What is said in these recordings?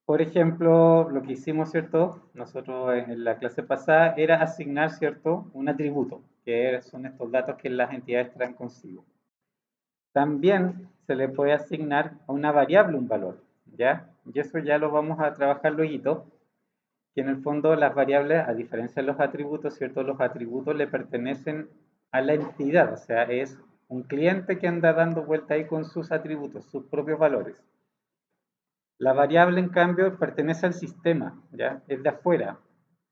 Por ejemplo, lo que hicimos, ¿cierto? Nosotros en la clase pasada era asignar, ¿cierto? Un atributo, que son estos datos que las entidades traen consigo. También se le puede asignar a una variable un valor, ¿ya? Y eso ya lo vamos a trabajar luego, que en el fondo las variables, a diferencia de los atributos, ¿cierto? Los atributos le pertenecen a la entidad, o sea, es un cliente que anda dando vuelta ahí con sus atributos, sus propios valores. La variable, en cambio, pertenece al sistema, ¿ya? Es de afuera.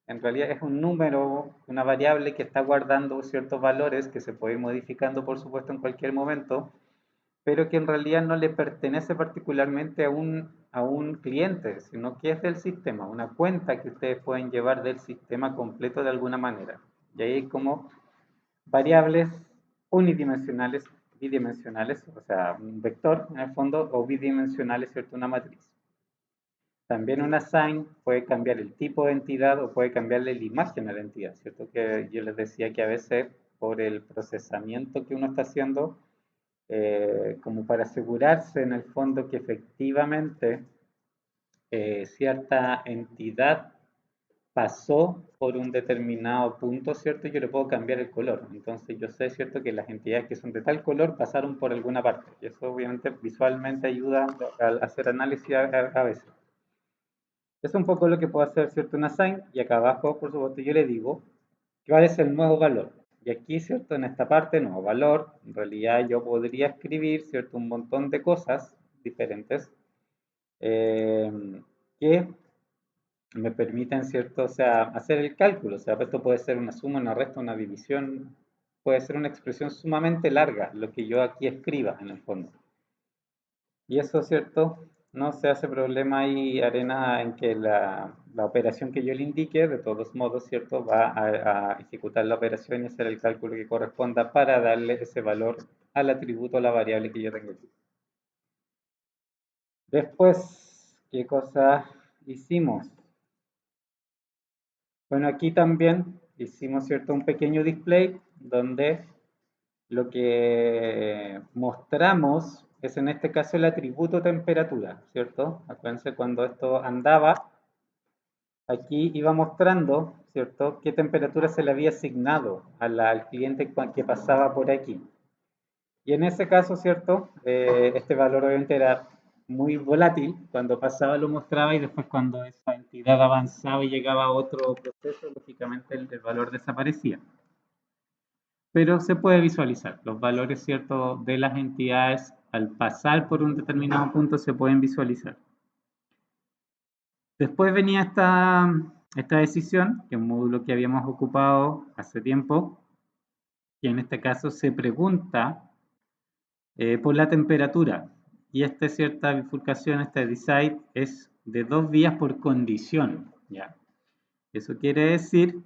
En realidad es un número, una variable que está guardando ciertos valores que se puede ir modificando, por supuesto, en cualquier momento, pero que en realidad no le pertenece particularmente a un cliente, sino que es del sistema, una cuenta que ustedes pueden llevar del sistema completo de alguna manera. Y ahí hay como variables unidimensionales, bidimensionales, o sea, un vector en el fondo, o bidimensionales, ¿cierto? Una matriz. También una sign puede cambiar el tipo de entidad o puede cambiarle la imagen a la entidad, ¿cierto? Que yo les decía que a veces por el procesamiento que uno está haciendo, como para asegurarse en el fondo que efectivamente cierta entidad pasó por un determinado punto, ¿cierto? Yo le puedo cambiar el color. Entonces yo sé, ¿cierto? Que las entidades que son de tal color pasaron por alguna parte. Y eso obviamente visualmente ayuda a hacer análisis a veces. Es un poco lo que puedo hacer, ¿cierto? Una sign, y acá abajo, por supuesto, yo le digo cuál es el nuevo valor. Y aquí, ¿cierto? En esta parte, nuevo valor, en realidad yo podría escribir, ¿cierto? Un montón de cosas diferentes eh, que me permiten, ¿cierto? O sea, hacer el cálculo. O sea, esto puede ser una suma, una resta, una división, puede ser una expresión sumamente larga, lo que yo aquí escriba en el fondo. Y eso, ¿cierto? No se hace problema ahí, Arena, en que la operación que yo le indique, de todos modos, ¿cierto? Va a ejecutar la operación y hacer el cálculo que corresponda para darle ese valor al atributo o la variable que yo tengo aquí. Después, ¿qué cosa hicimos? Bueno, aquí también hicimos, ¿cierto? Un pequeño display donde lo que mostramos es en este caso el atributo temperatura, ¿cierto? Acuérdense cuando esto andaba, aquí iba mostrando, ¿cierto? Qué temperatura se le había asignado al cliente que pasaba por aquí. Y en ese caso, ¿cierto? Este valor obviamente era muy volátil, cuando pasaba lo mostraba y después cuando esa entidad avanzaba y llegaba a otro proceso, lógicamente el valor desaparecía. Pero se puede visualizar. Los valores, ¿cierto?, de las entidades al pasar por un determinado punto se pueden visualizar. Después venía esta decisión, que es un módulo que habíamos ocupado hace tiempo, que en este caso se pregunta por la temperatura. Y esta cierta bifurcación, este decide, es de 2 vías por condición. ¿Ya? Eso quiere decir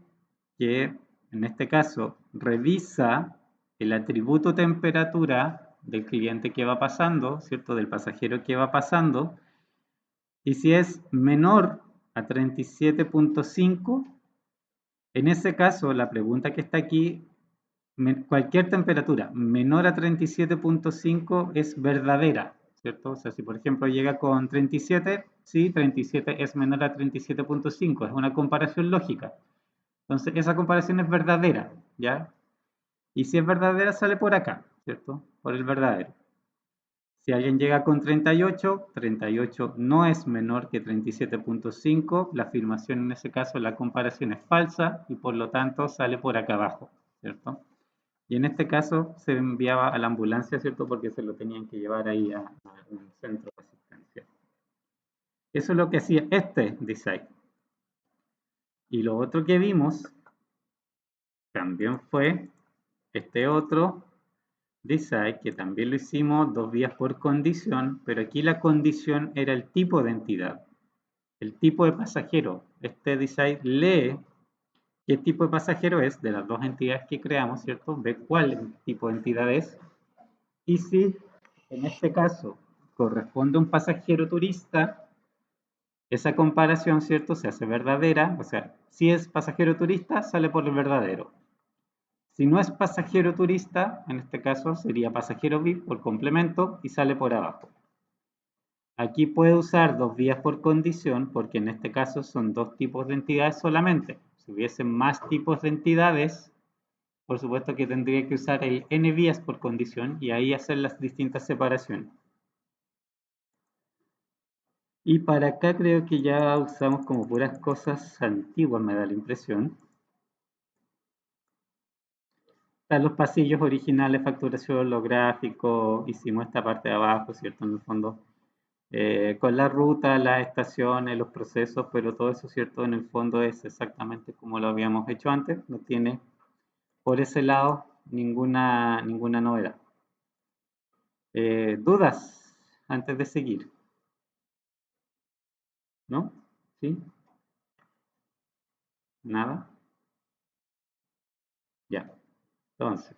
que en este caso revisa el atributo temperatura del cliente que va pasando, ¿cierto? Del pasajero que va pasando, y si es menor a 37.5, en ese caso la pregunta que está aquí, cualquier temperatura menor a 37.5 es verdadera, ¿cierto? O sea, si por ejemplo llega con 37, sí, 37 es menor a 37.5, es una comparación lógica. Entonces, esa comparación es verdadera, ¿ya? Y si es verdadera, sale por acá, ¿cierto? Por el verdadero. Si alguien llega con 38, 38 no es menor que 37.5, la afirmación en ese caso, la comparación es falsa y por lo tanto sale por acá abajo, ¿cierto? Y en este caso se enviaba a la ambulancia, ¿cierto? Porque se lo tenían que llevar ahí a un centro de asistencia. Eso es lo que hacía este design. Y lo otro que vimos también fue este otro decide, que también lo hicimos 2 vías por condición, pero aquí la condición era el tipo de entidad, el tipo de pasajero. Este decide lee qué tipo de pasajero es de las dos entidades que creamos, ¿cierto? Ve cuál tipo de entidad es. Y si en este caso corresponde a un pasajero turista, esa comparación, ¿cierto? Se hace verdadera, o sea, si es pasajero turista, sale por el verdadero. Si no es pasajero turista, en este caso sería pasajero VIP por complemento y sale por abajo. Aquí puede usar dos vías por condición porque en este caso son dos tipos de entidades solamente. Si hubiesen más tipos de entidades, por supuesto que tendría que usar el n vías por condición y ahí hacer las distintas separaciones. Y para acá creo que ya usamos como puras cosas antiguas, me da la impresión. Están los pasillos originales, facturación, los gráficos, hicimos esta parte de abajo, ¿cierto? En el fondo, con la ruta, las estaciones, los procesos, pero todo eso, ¿cierto? En el fondo es exactamente como lo habíamos hecho antes, no tiene por ese lado ninguna novedad. ¿Dudas antes de seguir? ¿No? ¿Sí? ¿Nada? Ya. Entonces,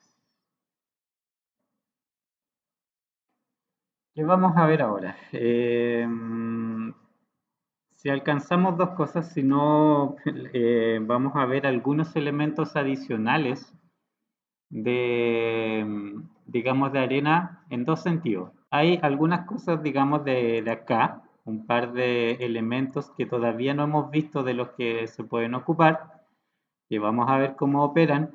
¿qué vamos a ver ahora? Si alcanzamos dos cosas, si no, vamos a ver algunos elementos adicionales digamos, de arena en dos sentidos. Hay algunas cosas, digamos, de acá, un par de elementos que todavía no hemos visto de los que se pueden ocupar, que vamos a ver cómo operan,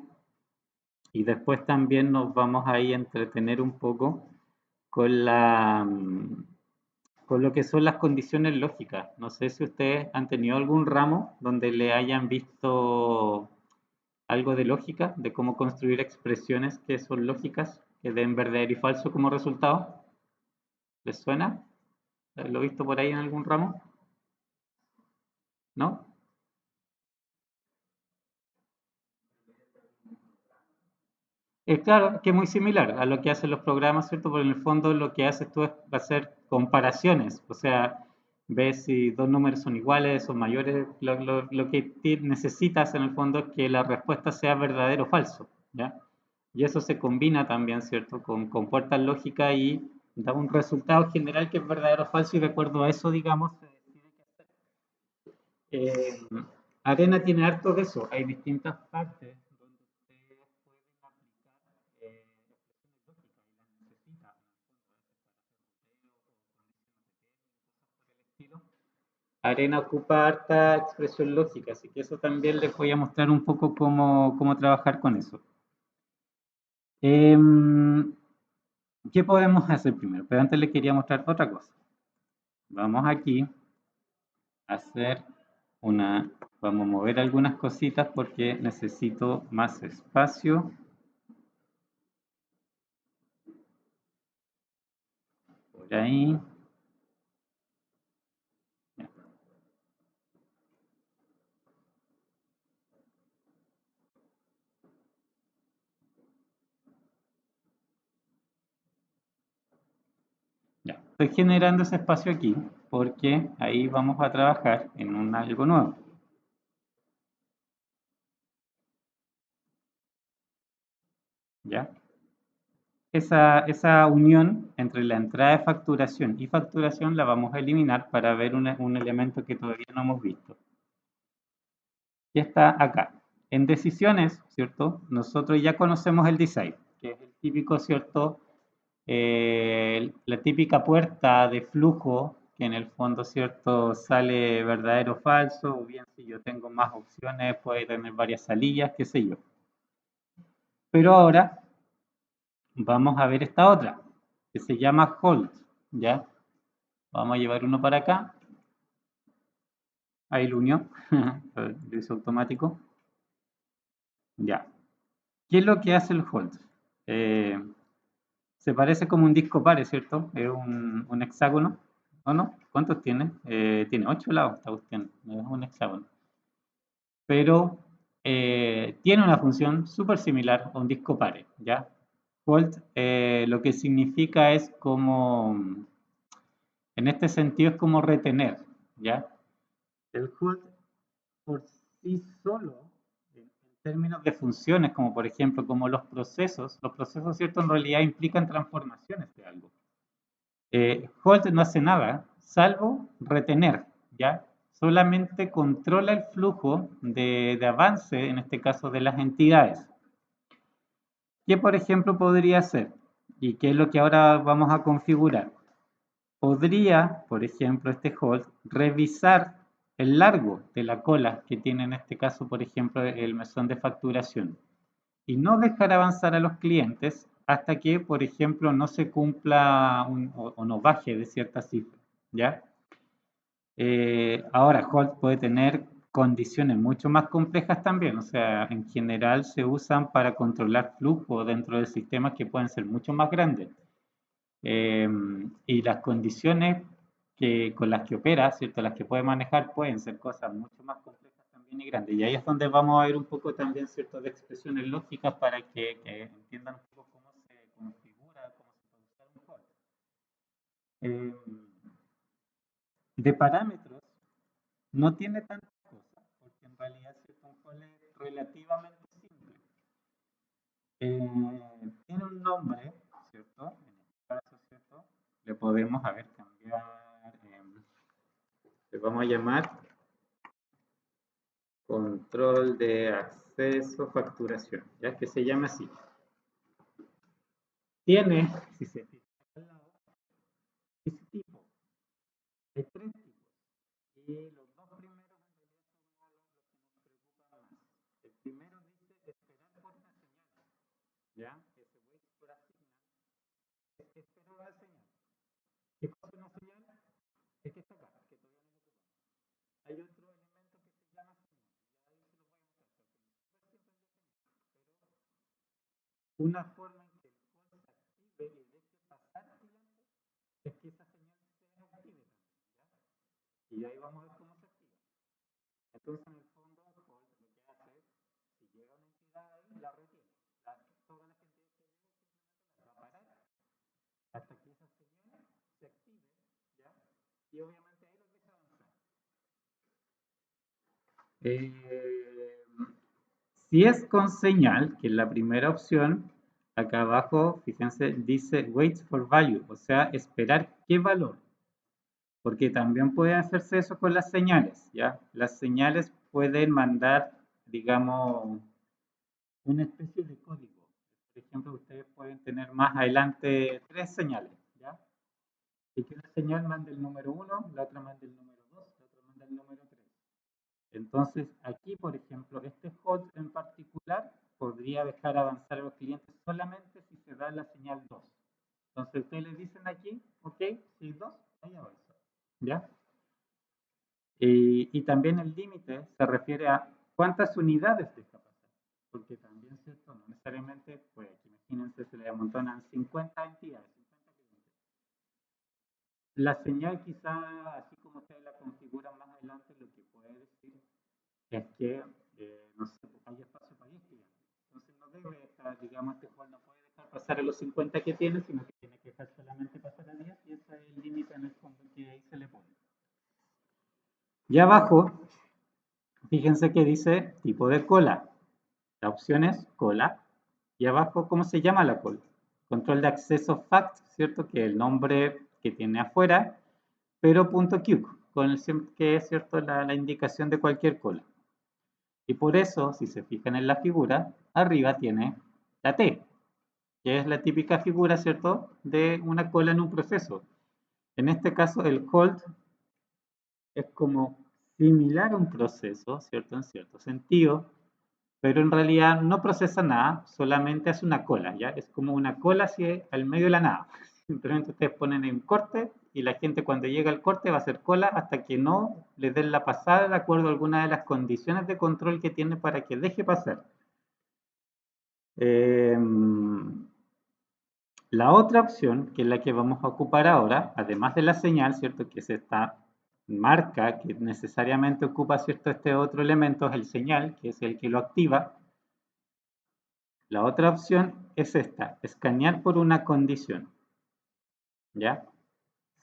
y después también nos vamos a ir a entretener un poco con con lo que son las condiciones lógicas. No sé si ustedes han tenido algún ramo donde le hayan visto algo de lógica, de cómo construir expresiones que son lógicas, que den verdadero y falso como resultado. ¿Les suena? ¿Lo he visto por ahí en algún ramo? ¿No? Claro, que es muy similar a lo que hacen los programas, ¿cierto? Porque en el fondo lo que haces tú es hacer comparaciones, o sea, ves si dos números son iguales, son mayores, lo que necesitas en el fondo es que la respuesta sea verdadero o falso, ¿ya? Y eso se combina también, ¿cierto? Con puertas lógicas y da un resultado general que es verdadero o falso y de acuerdo a eso, digamos, se decide qué hacer. Eh, Arena tiene harto de eso. Hay distintas partes donde ustedes pueden aplicar expresiones lógicas y las necesitan. Arena ocupa harta expresión lógica, así que eso también les voy a mostrar un poco cómo trabajar con eso. ¿Qué podemos hacer primero? Pero antes les quería mostrar otra cosa. Vamos aquí a hacer vamos a mover algunas cositas porque necesito más espacio. Por ahí. Ya. Ya. Estoy generando ese espacio aquí porque ahí vamos a trabajar en algo nuevo. ¿Ya? Esa unión entre la entrada de facturación y facturación la vamos a eliminar para ver un elemento que todavía no hemos visto. Y está acá. En decisiones, ¿cierto? Nosotros ya conocemos el design, que es el típico, ¿cierto? La típica puerta de flujo que en el fondo, ¿cierto? Sale verdadero o falso, o bien si yo tengo más opciones, puede tener varias salillas, qué sé yo. Pero ahora vamos a ver esta otra, que se llama hold, ¿ya? Vamos a llevar uno para acá. Ahí lo unió, lo hizo automático. Ya. ¿Qué es lo que hace el hold? Eh, Se parece como un disco pare, ¿cierto? Es un hexágono. ¿O no? ¿Cuántos tiene? Tiene 8 lados esta cuestión. No es un hexágono. Pero tiene una función súper similar a un disco pare, ¿ya? Hold lo que significa es como, en este sentido es como retener, ¿ya? El hold por sí solo, en términos de funciones, como por ejemplo, como los procesos, ¿cierto? En realidad implican transformaciones de algo. Hold no hace nada, salvo retener, ¿ya? Solamente controla el flujo de avance, en este caso de las entidades. ¿Qué, por ejemplo, podría hacer? ¿Y qué es lo que ahora vamos a configurar? podría, por ejemplo, este hold revisar el largo de la cola que tiene en este caso, por ejemplo, el mesón de facturación y no dejar avanzar a los clientes hasta que, por ejemplo, no se cumpla o no baje de cierta cifra, ¿ya? Ahora, Hold puede tener condiciones mucho más complejas también, o sea, en general se usan para controlar flujo dentro de sistemas que pueden ser mucho más grandes. Eh, y las condiciones con las que opera, ¿cierto? Las que puede manejar pueden ser cosas mucho más complejas también y grandes. Y ahí es donde vamos a ver un poco también, ¿cierto?, de expresiones lógicas para que entiendan un poco cómo se configura, cómo se puede usar un Hold. Eh, de parámetros, no tiene tantas cosas, porque en realidad cierto, un hold es relativamente simple. Tiene un nombre, ¿cierto? En este caso, ¿cierto? Le podemos, a ver, cambiar, le vamos a llamar control de acceso facturación, ya que se llama así. Tiene, si se fijan al lado, ese tipo, hay tres tipos. Y los dos primeros en realidad son los que nos preocupan más. El primero dice esperar por una señal, ¿ya? Ese wait for a signal es esperar una señal. ¿Qué cosa es una señal? Es que está acá, que todavía no lo ocupamos. Hay otro elemento que se llama señal, y ahí se lo voy a mostrar, porque súper simple de señal, pero una forma en que el call se active y deje pasar clientes es que esa señal se active también, ¿ya? Y ahí vamos a ver cómo se activa. Entonces, en el fondo, el call lo que hace es, si llega una entidad ahí, la retiene. Toda la gente que llegó simplemente la va a parar hasta que esa señal se active, ¿ya? Y obviamente ahí los deja avanzar. Eh, si es con señal, que es la primera opción, acá abajo, fíjense, dice wait for value, o sea, esperar qué valor. Porque también puede hacerse eso con las señales, ¿ya? Las señales pueden mandar, digamos, una especie de código. Por ejemplo, ustedes pueden tener más adelante tres señales, ¿ya? Y que una señal mande el número 1, la otra mande el número 2, la otra mande el número 3. Entonces, aquí, por ejemplo, este hold en particular podría dejar avanzar a los clientes solamente si se da la señal 2. Entonces, ustedes le dicen aquí, ok, si 2, ahí avanza, ¿ya? Y también el límite se refiere a cuántas unidades deja pasar, porque también, ¿cierto? No necesariamente, pues aquí imagínense, se le amontonan 50 entidades, 50 clientes. La señal quizá, así como ustedes la configuran más adelante, lo que puede decir es que, no sé, pues hay espacio para 10 clientes. Entonces no debe estar, digamos, este juego no puede dejar pasar a los 50 que tiene, sino que tiene que dejar solamente pasar a 10 y ese es el límite en el fondo que ahí se le pone. Y abajo, fíjense que dice tipo de cola. La opción es cola. Y abajo, ¿cómo se llama la cola? Control de acceso fact, ¿cierto? Que es el nombre que tiene afuera, pero .q, con el que es, ¿cierto?, la indicación de cualquier cola. Y por eso, si se fijan en la figura, arriba tiene la T, que es la típica figura, ¿cierto?, de una cola en un proceso. En este caso, el hold es como similar a un proceso, ¿cierto?, en cierto sentido, pero en realidad no procesa nada, solamente hace una cola, ¿ya? Es como una cola hacia el medio de la nada. Simplemente ustedes ponen en corte y la gente cuando llega al corte va a hacer cola hasta que no le den la pasada de acuerdo a alguna de las condiciones de control que tiene para que deje pasar. La otra opción, que es la que vamos a ocupar ahora, además de la señal, ¿cierto? Que es esta marca que necesariamente ocupa, ¿cierto?, este otro elemento, es el señal, que es el que lo activa. La otra opción es esta, escanear por una condición, ¿ya?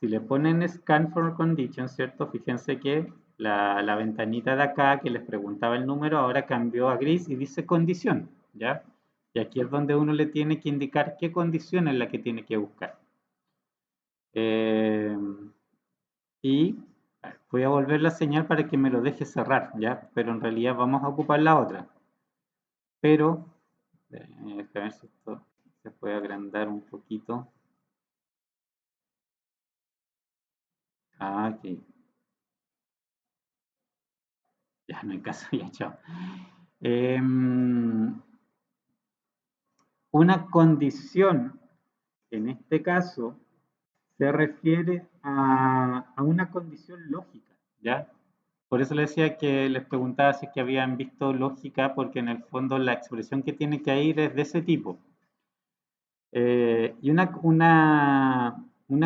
Si le ponen scan for condition, ¿cierto? Fíjense que la ventanita de acá que les preguntaba el número ahora cambió a gris y dice condición, ¿ya? Y aquí es donde uno le tiene que indicar qué condición es la que tiene que buscar. Y voy a volver la señal para que me lo deje cerrar, ¿ya? Pero en realidad vamos a ocupar la otra. Pero, a ver si esto se puede agrandar un poquito. Ah, ok. Ya no hay caso, ya, chao. Em, una condición, en este caso, se refiere a una condición lógica, ¿ya? Por eso les decía que les preguntaba si es que habían visto lógica, porque en el fondo la expresión que tiene que ir es de ese tipo. Y una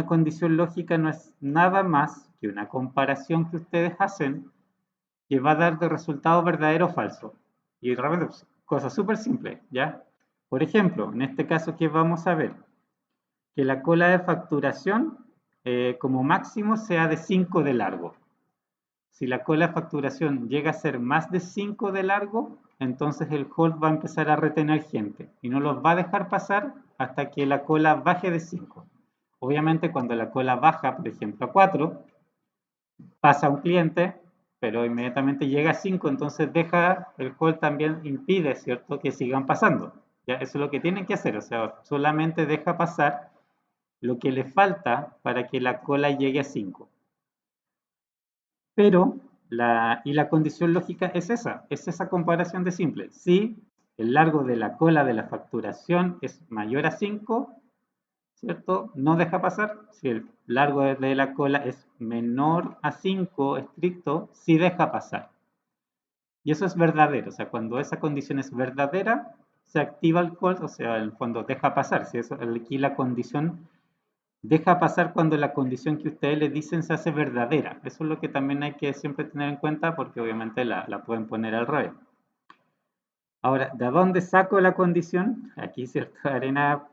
condición lógica no es nada más que una comparación que ustedes hacen que va a dar de resultado verdadero o falso. Y realmente, pues, cosa súper simple, ¿ya? Por ejemplo, en este caso que vamos a ver, que la cola de facturación como máximo sea de 5 de largo. Si la cola de facturación llega a ser más de 5 de largo, entonces el hold va a empezar a retener gente y no los va a dejar pasar hasta que la cola baje de 5. Obviamente cuando la cola baja, por ejemplo, a 4, pasa un cliente, pero inmediatamente llega a 5, entonces deja, el hold también impide, ¿cierto?, que sigan pasando. ¿Ya? Eso es lo que tienen que hacer, o sea, solamente deja pasar lo que le falta para que la cola llegue a 5. Pero la condición lógica es esa comparación de simple. Si el largo de la cola de la facturación es mayor a 5, ¿cierto? No deja pasar. Si el largo de la cola es menor a 5 estricto, sí deja pasar. Y eso es verdadero. O sea, cuando esa condición es verdadera, se activa el call, o sea, en el fondo deja pasar. Si eso, aquí la condición deja pasar cuando la condición que ustedes le dicen se hace verdadera. Eso es lo que también hay que siempre tener en cuenta porque obviamente la pueden poner al revés. Ahora, ¿de dónde saco la condición? Aquí, cierto, arena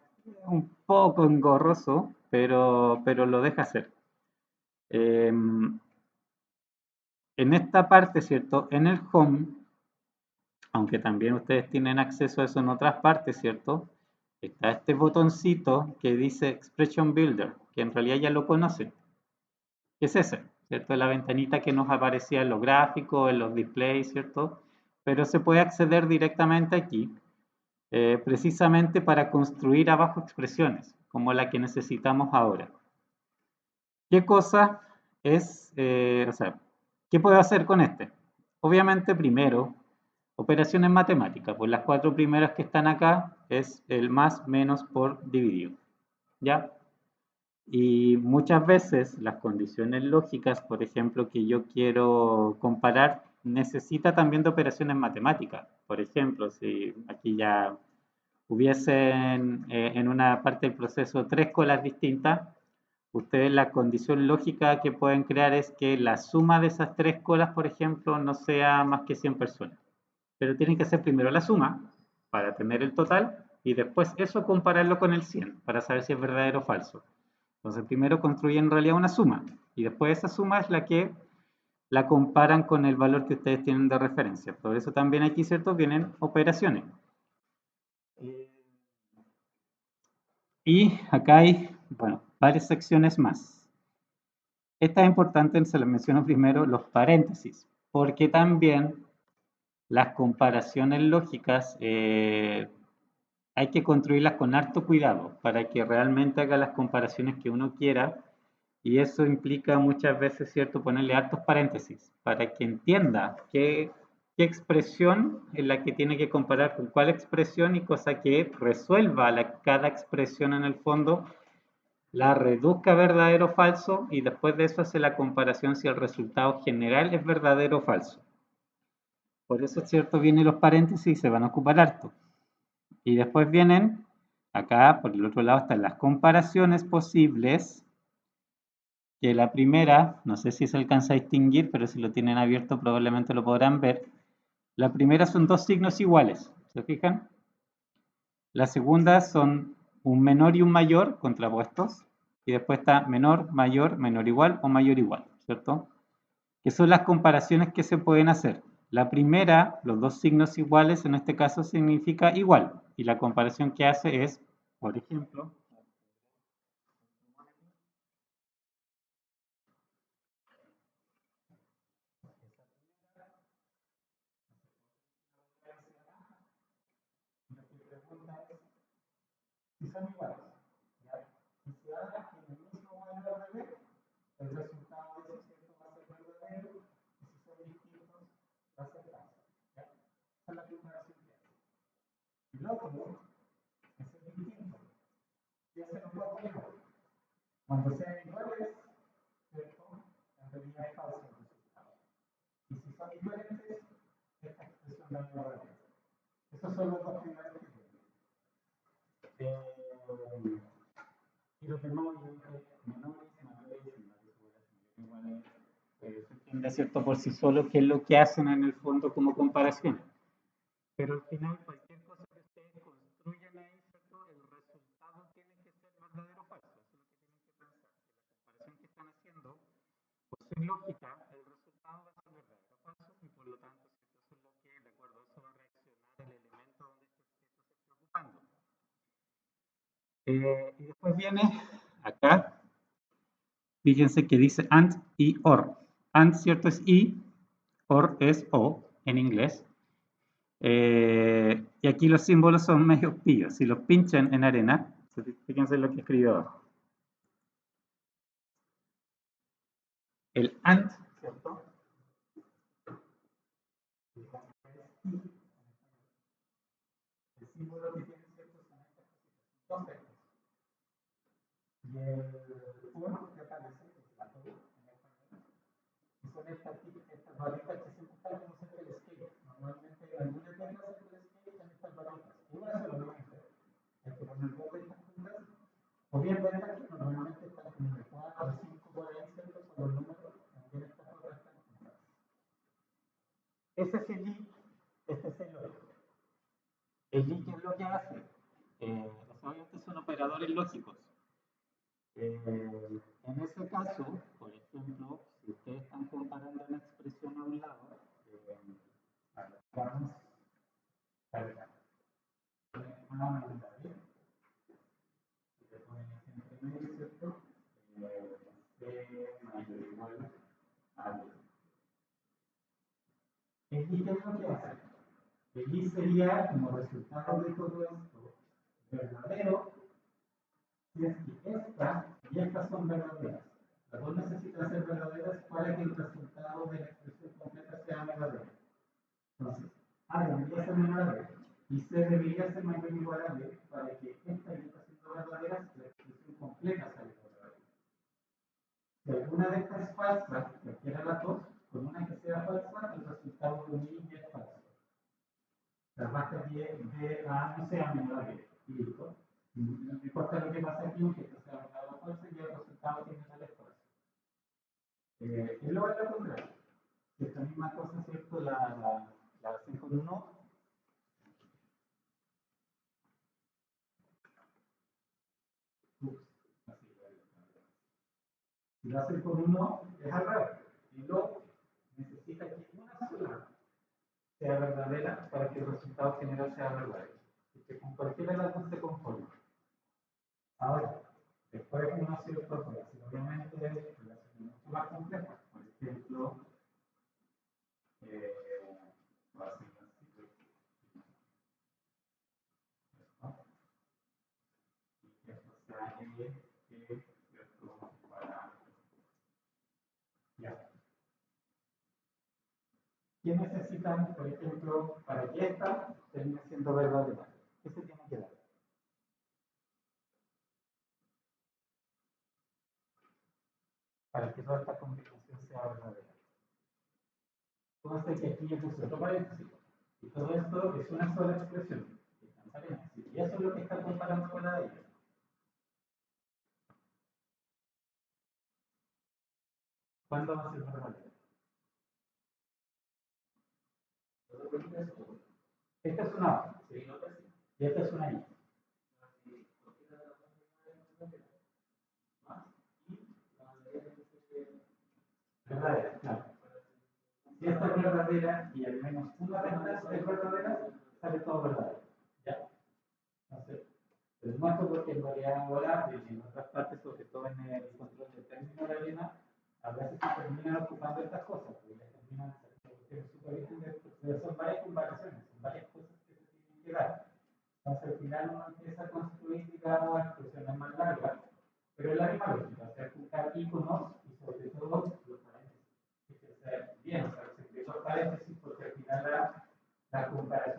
un poco engorroso, pero lo deja hacer. En esta parte, ¿cierto? En el home, aunque también ustedes tienen acceso a eso en otras partes, ¿cierto? Está este botoncito que dice Expression Builder, que en realidad ya lo conocen. ¿Qué es ese? ¿Cierto? La ventanita que nos aparecía en los gráficos, en los displays, ¿cierto? Pero se puede acceder directamente aquí, precisamente para construir abajo expresiones, como la que necesitamos ahora. ¿Qué cosa es, o sea, qué puedo hacer con este? Obviamente, primero, operaciones matemáticas, pues las 4 primeras que están acá es el más menos por dividido, ¿ya? Y muchas veces las condiciones lógicas, por ejemplo, que yo quiero comparar, necesita también de operaciones matemáticas. Por ejemplo, si aquí ya hubiesen en una parte del proceso 3 colas distintas, ustedes la condición lógica que pueden crear es que la suma de esas 3 colas, por ejemplo, no sea más que 100 personas. Pero tienen que hacer primero la suma para tener el total y después eso compararlo con el 100 para saber si es verdadero o falso. Entonces primero construyen en realidad una suma y después esa suma es la que la comparan con el valor que ustedes tienen de referencia. Por eso también aquí, ¿cierto? Vienen operaciones. Y acá hay, bueno, varias secciones más. Esta es importante, se les menciono primero, los paréntesis, porque también las comparaciones lógicas hay que construirlas con harto cuidado para que realmente haga las comparaciones que uno quiera y eso implica muchas veces, ¿cierto?, ponerle hartos paréntesis para que entienda qué expresión es la que tiene que comparar con cuál expresión y cosa que resuelva cada expresión en el fondo, la reduzca a verdadero o falso y después de eso hace la comparación si el resultado general es verdadero o falso. Por eso, ¿cierto?, vienen los paréntesis y se van a ocupar harto. Y después vienen, acá por el otro lado están las comparaciones posibles, que la primera, no sé si se alcanza a distinguir, pero si lo tienen abierto probablemente lo podrán ver. La primera son dos signos iguales, ¿se fijan? La segunda son un menor y un mayor contrapuestos. Y después está menor, menor igual o mayor igual, ¿cierto? Que son las comparaciones que se pueden hacer. La primera, los dos signos iguales, en este caso significa igual. Y la comparación que hace es, por ejemplo, si son iguales. ¿Ya? Y si ahora tiene el mismo valor de B, el resultado es la comparación que hace. El otro es el distinto. Y ese no puede poner. Cuando sean iguales, ¿cierto? En realidad es falso el resultado. Y si son diferentes, esta expresión da verdadera. Esos son los dos primeros criterios. Y los demás, menores, mayores, iguales, se entiende, ¿cierto? Por sí solo qué es lo que hacen en el fondo como comparación. Pero al final, cualquier cosa que ustedes construyan ahí, ¿cierto? El resultado tiene que ser verdadero o falso. Eso es lo que tienen que pensar. Que la comparación que están haciendo, por ser lógica, el resultado va a ser verdadero o falso, y por lo tanto, ¿cierto? Eso es lo que, de acuerdo a eso, va a reaccionar el elemento donde este objeto se esté ocupando. Y después viene acá, fíjense que dice and y or. And, ¿cierto? Es y, or es o en inglés. Y aquí los símbolos son medio pillos. Si los pinchan en arena, fíjense lo que escribió abajo. El and, ¿cierto? El símbolo que tiene, ¿cierto? Son estas cositas. Y el or que aparece, es la en español. Y son estas barritas que siempre están como cerca del skate. Normalmente en alguna tienda cerca del skate están estas barritas. Una sola, obviamente. Hay que poner dos de estas juntas. O bien ver aquí, normalmente están como de 4 o 5 por ahí, ¿cierto? Son los números. También estas otras están juntas. Ese es el i, este es el o. El i, ¿qué es lo que hace? Obviamente son operadores lógicos. En ese caso, por ejemplo, si ustedes están comparando una expresión a un lado, vamos a ver. Y le ponen entre medio, ¿cierto? B mayor o igual a B. El i, ¿qué es lo que hace? El i sería, como resultado de todo esto, verdadero, si es que esta y estas son verdaderas. Las dos necesitan ser verdaderas para que el resultado de la expresión completa sea verdadero. Entonces, A debería ser menor a B y C debería ser mayor o igual a B para que esta y esta siendo verdaderas, la expresión completa sea verdadera. Si alguna de estas es falsa, cualquiera de las dos, con una que sea falsa, el resultado de mi es falso. La basta de A no sea menor a B. Y listo. No importa lo que pase aquí, aunque esto sea verdadero o falso, y el resultado tiene que ser falso. Es lo contrario. Esta misma cosa, ¿cierto? La hacen con uno. Si lo hacen con uno, es al revés. El o necesita que una sola sea verdadera para que el resultado general sea verdadero. Porque con cualquiera de las dos se conforma. Ahora, después uno cierto operación, obviamente relaciones mucho más complejas. Por ejemplo, va a ser así. Y esto sea ¿cierto? Para ya. ¿Qué necesitan, por ejemplo, para que esta termine siendo verdadera? ¿Qué se tiene que dar? Para que toda esta combinación sea verdadera. Entonces, que aquí yo puse otro paréntesis. Y todo esto es una sola expresión. Y eso es lo que está comparando con la de ella. ¿Cuándo va a ser verdadera? Esta es una A. Y esta es una I. Verdadera, claro. Si esta es verdadera y al menos una de estas es verdadera, sale todo verdadero. ¿Ya? Entonces, les muestro porque en realidad ahora, en otras partes, sobre todo en el control del término de arena, a veces se terminan ocupando estas cosas, porque les terminan pero son varias comparaciones, son varias cosas que se tienen que dar. Entonces, al final uno empieza a construir, digamos, expresiones más largas, pero es la misma lógica, o sea, juntar iconos y sobre todo los paréntesis. Bien, o sea, se los paréntesis porque al final la comparación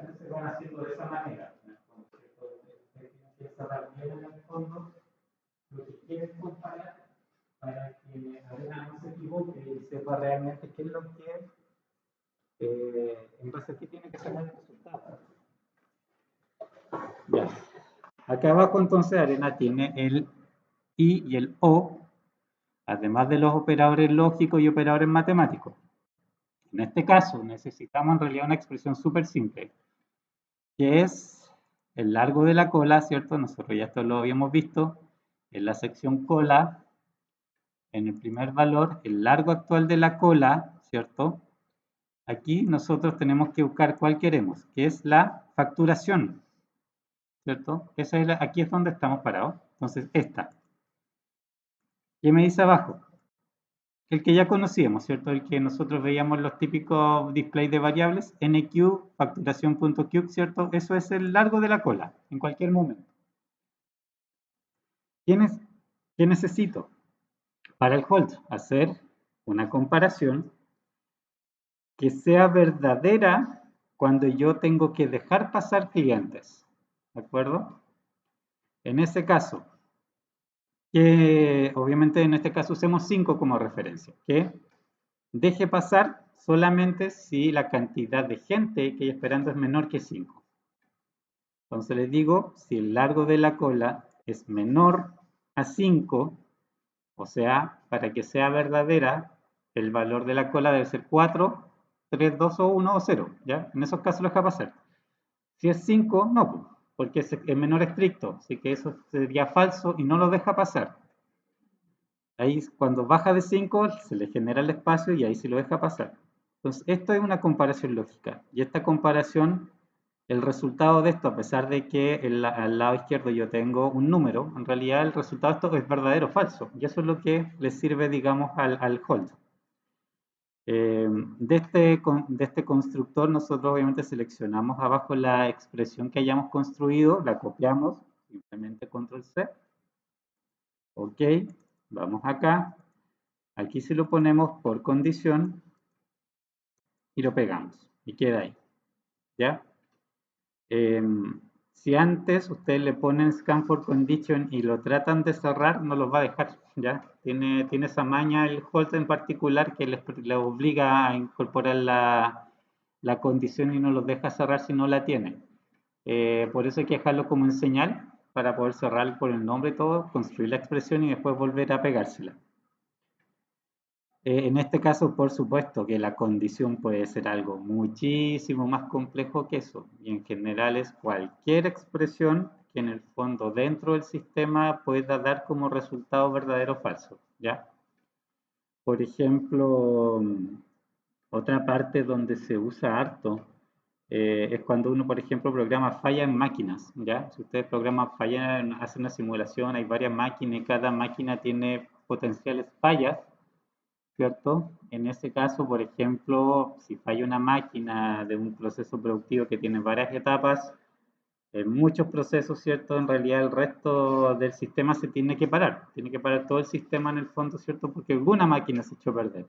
sepa realmente qué es lo que, en base a qué tiene que sacar el resultado. Ya. Acá abajo entonces Arena tiene el I y el O, además de los operadores lógicos y operadores matemáticos. En este caso necesitamos en realidad una expresión súper simple, que es el largo de la cola, ¿cierto? Nosotros ya esto lo habíamos visto, en la sección cola, en el primer valor, el largo actual de la cola, ¿cierto? Aquí nosotros tenemos que buscar cuál queremos, que es la facturación, ¿cierto? Aquí es donde estamos parados. Entonces, esta. ¿Qué me dice abajo? El que ya conocíamos, ¿cierto? El que nosotros veíamos los típicos displays de variables, NQ, facturación.q, ¿cierto? Eso es el largo de la cola, en cualquier momento. ¿Qué necesito? Para el hold, hacer una comparación que sea verdadera cuando yo tengo que dejar pasar clientes, ¿de acuerdo? En ese caso, que obviamente en este caso usemos 5 como referencia, que deje pasar solamente si la cantidad de gente que hay esperando es menor que 5. Entonces les digo, si el largo de la cola es menor a 5, o sea, para que sea verdadera, el valor de la cola debe ser 4, 3, 2 o 1 o 0, ¿ya? En esos casos lo deja pasar. Si es 5, no, porque es menor estricto, así que eso sería falso y no lo deja pasar. Ahí cuando baja de 5 se le genera el espacio y ahí se lo deja pasar. Entonces, esto es una comparación lógica. Y esta comparación, el resultado de esto, a pesar de que al lado izquierdo yo tengo un número, en realidad el resultado de esto es verdadero o falso. Y eso es lo que le sirve, digamos, al hold. De este constructor nosotros obviamente seleccionamos abajo la expresión que hayamos construido, la copiamos, simplemente control C. Ok, vamos acá. Aquí se lo ponemos por condición y lo pegamos y queda ahí. ¿Ya? Si antes ustedes le ponen scan for condition y lo tratan de cerrar, no los va a dejar. ¿Ya? Tiene esa maña el hold en particular que les obliga a incorporar la condición y no los deja cerrar si no la tiene. Por eso hay que dejarlo como en señal para poder cerrar por el nombre y todo, construir la expresión y después volver a pegársela. En este caso, por supuesto que la condición puede ser algo muchísimo más complejo que eso. Y en general es cualquier expresión que en el fondo dentro del sistema pueda dar como resultado verdadero o falso. ¿Ya? Por ejemplo, otra parte donde se usa harto es cuando uno, por ejemplo, programa falla en máquinas. ¿Ya? Si ustedes programan falla, hacen una simulación, hay varias máquinas y cada máquina tiene potenciales fallas, ¿cierto? En ese caso, por ejemplo, si falla una máquina de un proceso productivo que tiene varias etapas, en muchos procesos, ¿cierto? En realidad el resto del sistema se tiene que parar todo el sistema en el fondo, ¿cierto? Porque alguna máquina se echó a perder.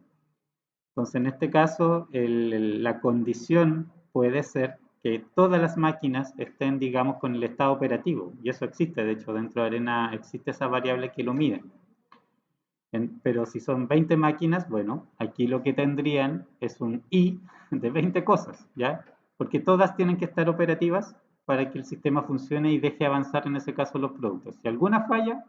Entonces, en este caso, la condición puede ser que todas las máquinas estén, digamos, con el estado operativo, y eso existe, de hecho, dentro de Arena existe esa variable que lo mide. Pero si son 20 máquinas, bueno, aquí lo que tendrían es un I de 20 cosas, ¿ya? Porque todas tienen que estar operativas para que el sistema funcione y deje avanzar en ese caso los productos. Si alguna falla,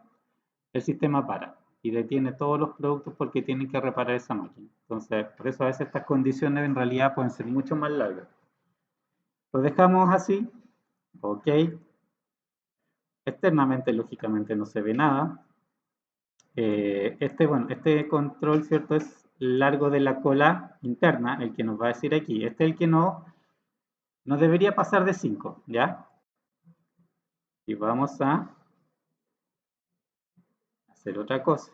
el sistema para y detiene todos los productos porque tienen que reparar esa máquina. Entonces, por eso a veces estas condiciones en realidad pueden ser mucho más largas. Lo dejamos así, ok. Externamente, lógicamente, no se ve nada. Este control, ¿cierto? Es largo de la cola interna, el que nos va a decir aquí. Este es el que no debería pasar de 5, ¿ya? Y vamos a hacer otra cosa.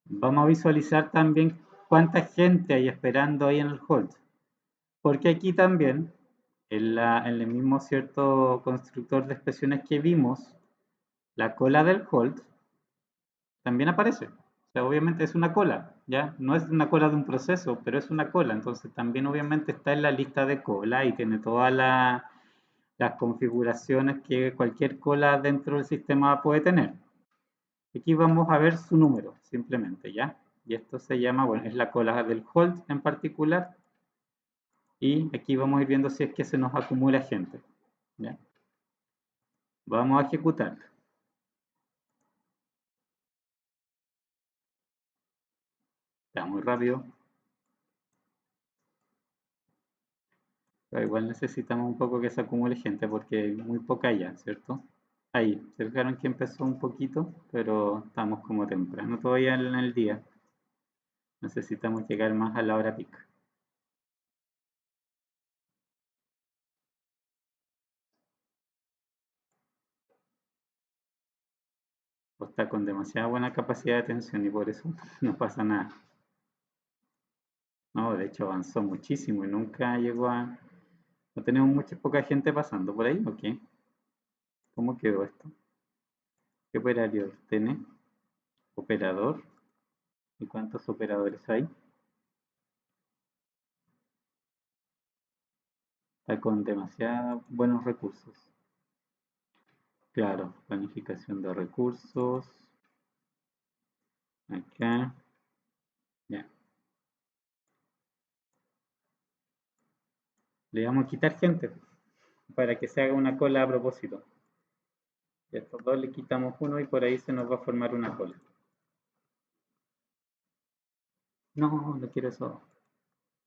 Vamos a visualizar también cuánta gente hay esperando ahí en el hold. Porque aquí también, en el mismo cierto constructor de expresiones que vimos, la cola del hold también aparece. O sea, obviamente es una cola, ¿ya? No es una cola de un proceso, pero es una cola. Entonces también obviamente está en la lista de cola y tiene toda la las configuraciones que cualquier cola dentro del sistema puede tener. Aquí vamos a ver su número, simplemente, ¿ya? Y esto se llama, bueno, es la cola del hold en particular. Y aquí vamos a ir viendo si es que se nos acumula gente, ¿ya? Vamos a ejecutar. Está muy rápido. Pero igual necesitamos un poco que se acumule gente porque hay muy poca ya, ¿cierto? Ahí, se fijaron que empezó un poquito, pero estamos como temprano todavía en el día. Necesitamos llegar más a la hora pica. O está con demasiada buena capacidad de atención y por eso no pasa nada. No, de hecho avanzó muchísimo y nunca llegó a... ¿No tenemos mucha poca gente pasando por ahí o qué? ¿Cómo quedó esto? ¿Qué operario tiene? Operador. ¿Y cuántos operadores hay? Está con demasiados buenos recursos. Claro, planificación de recursos. Acá. Ya. Le vamos a quitar gente para que se haga una cola a propósito. Y a estos dos le quitamos uno y por ahí se nos va a formar una cola. No, no quiero eso.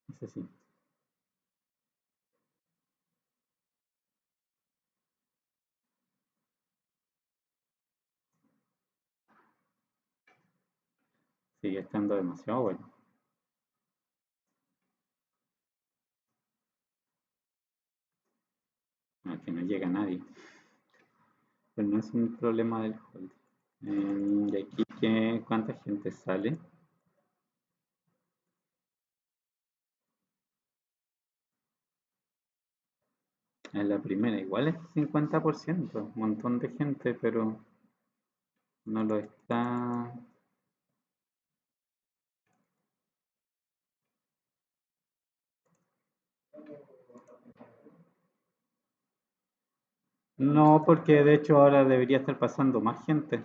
Ese sí. Sigue estando demasiado bueno. Aquí no llega nadie. Pero no es un problema del hold. De aquí, ¿cuánta gente sale? En la primera, igual es 50%, un montón de gente, pero no lo está. No, porque de hecho ahora debería estar pasando más gente.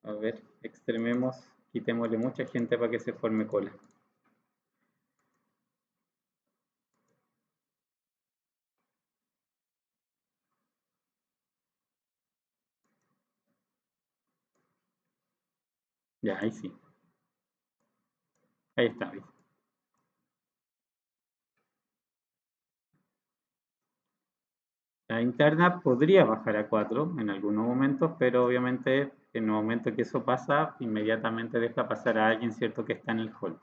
A ver, extrememos, quitémosle mucha gente para que se forme cola. Ya, ahí sí. Ahí está. ¿Ves? La interna podría bajar a 4 en algunos momentos, pero obviamente en el momento que eso pasa, inmediatamente deja pasar a alguien, ¿cierto?, que está en el hold.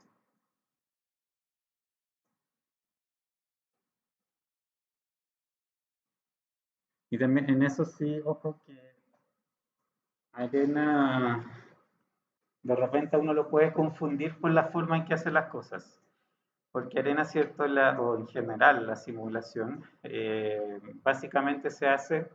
Y también en eso sí, ojo que Arena de repente uno lo puede confundir con la forma en que hace las cosas. Porque Arena, ¿cierto? O en general la simulación, básicamente se hace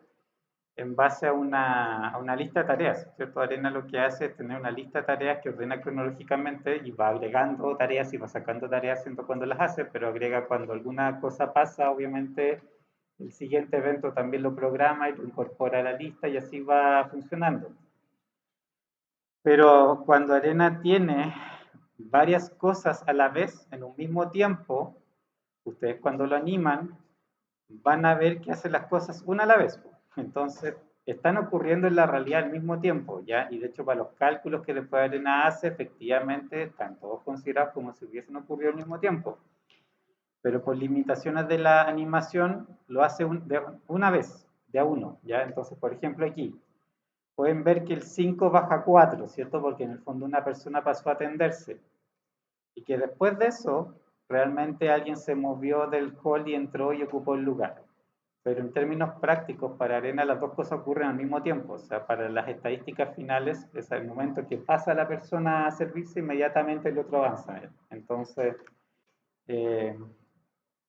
en base a una lista de tareas, ¿cierto? Arena lo que hace es tener una lista de tareas que ordena cronológicamente y va agregando tareas y va sacando tareas siendo cuando las hace, pero agrega cuando alguna cosa pasa, obviamente el siguiente evento también lo programa y lo incorpora a la lista y así va funcionando. Pero cuando Arena tiene varias cosas a la vez en un mismo tiempo, ustedes cuando lo animan van a ver que hace las cosas una a la vez. Entonces, están ocurriendo en la realidad al mismo tiempo, ¿ya? Y de hecho, para los cálculos que después Arena hace, efectivamente, están todos considerados como si hubiesen ocurrido al mismo tiempo. Pero por limitaciones de la animación, lo hace una vez, de a uno, ¿ya? Entonces, por ejemplo, aquí, pueden ver que el 5 baja a 4, ¿cierto? Porque en el fondo una persona pasó a atenderse. Y que después de eso, realmente alguien se movió del hall y entró y ocupó el lugar. Pero en términos prácticos, para Arena las dos cosas ocurren al mismo tiempo. O sea, para las estadísticas finales, es el momento que pasa la persona a servirse, inmediatamente el otro avanza. Entonces, eh,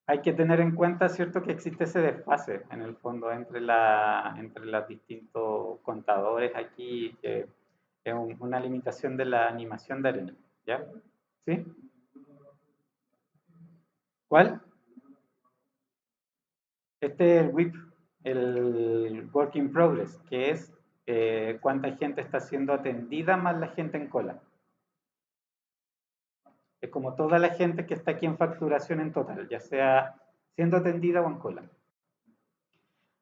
hay que tener en cuenta, ¿cierto?, que existe ese desfase en el fondo entre los distintos contadores aquí, que es una limitación de la animación de Arena. ¿Ya? ¿Sí? ¿Cuál? Este es el WIP, el Work in Progress, que es cuánta gente está siendo atendida más la gente en cola. Es como toda la gente que está aquí en facturación en total, ya sea siendo atendida o en cola.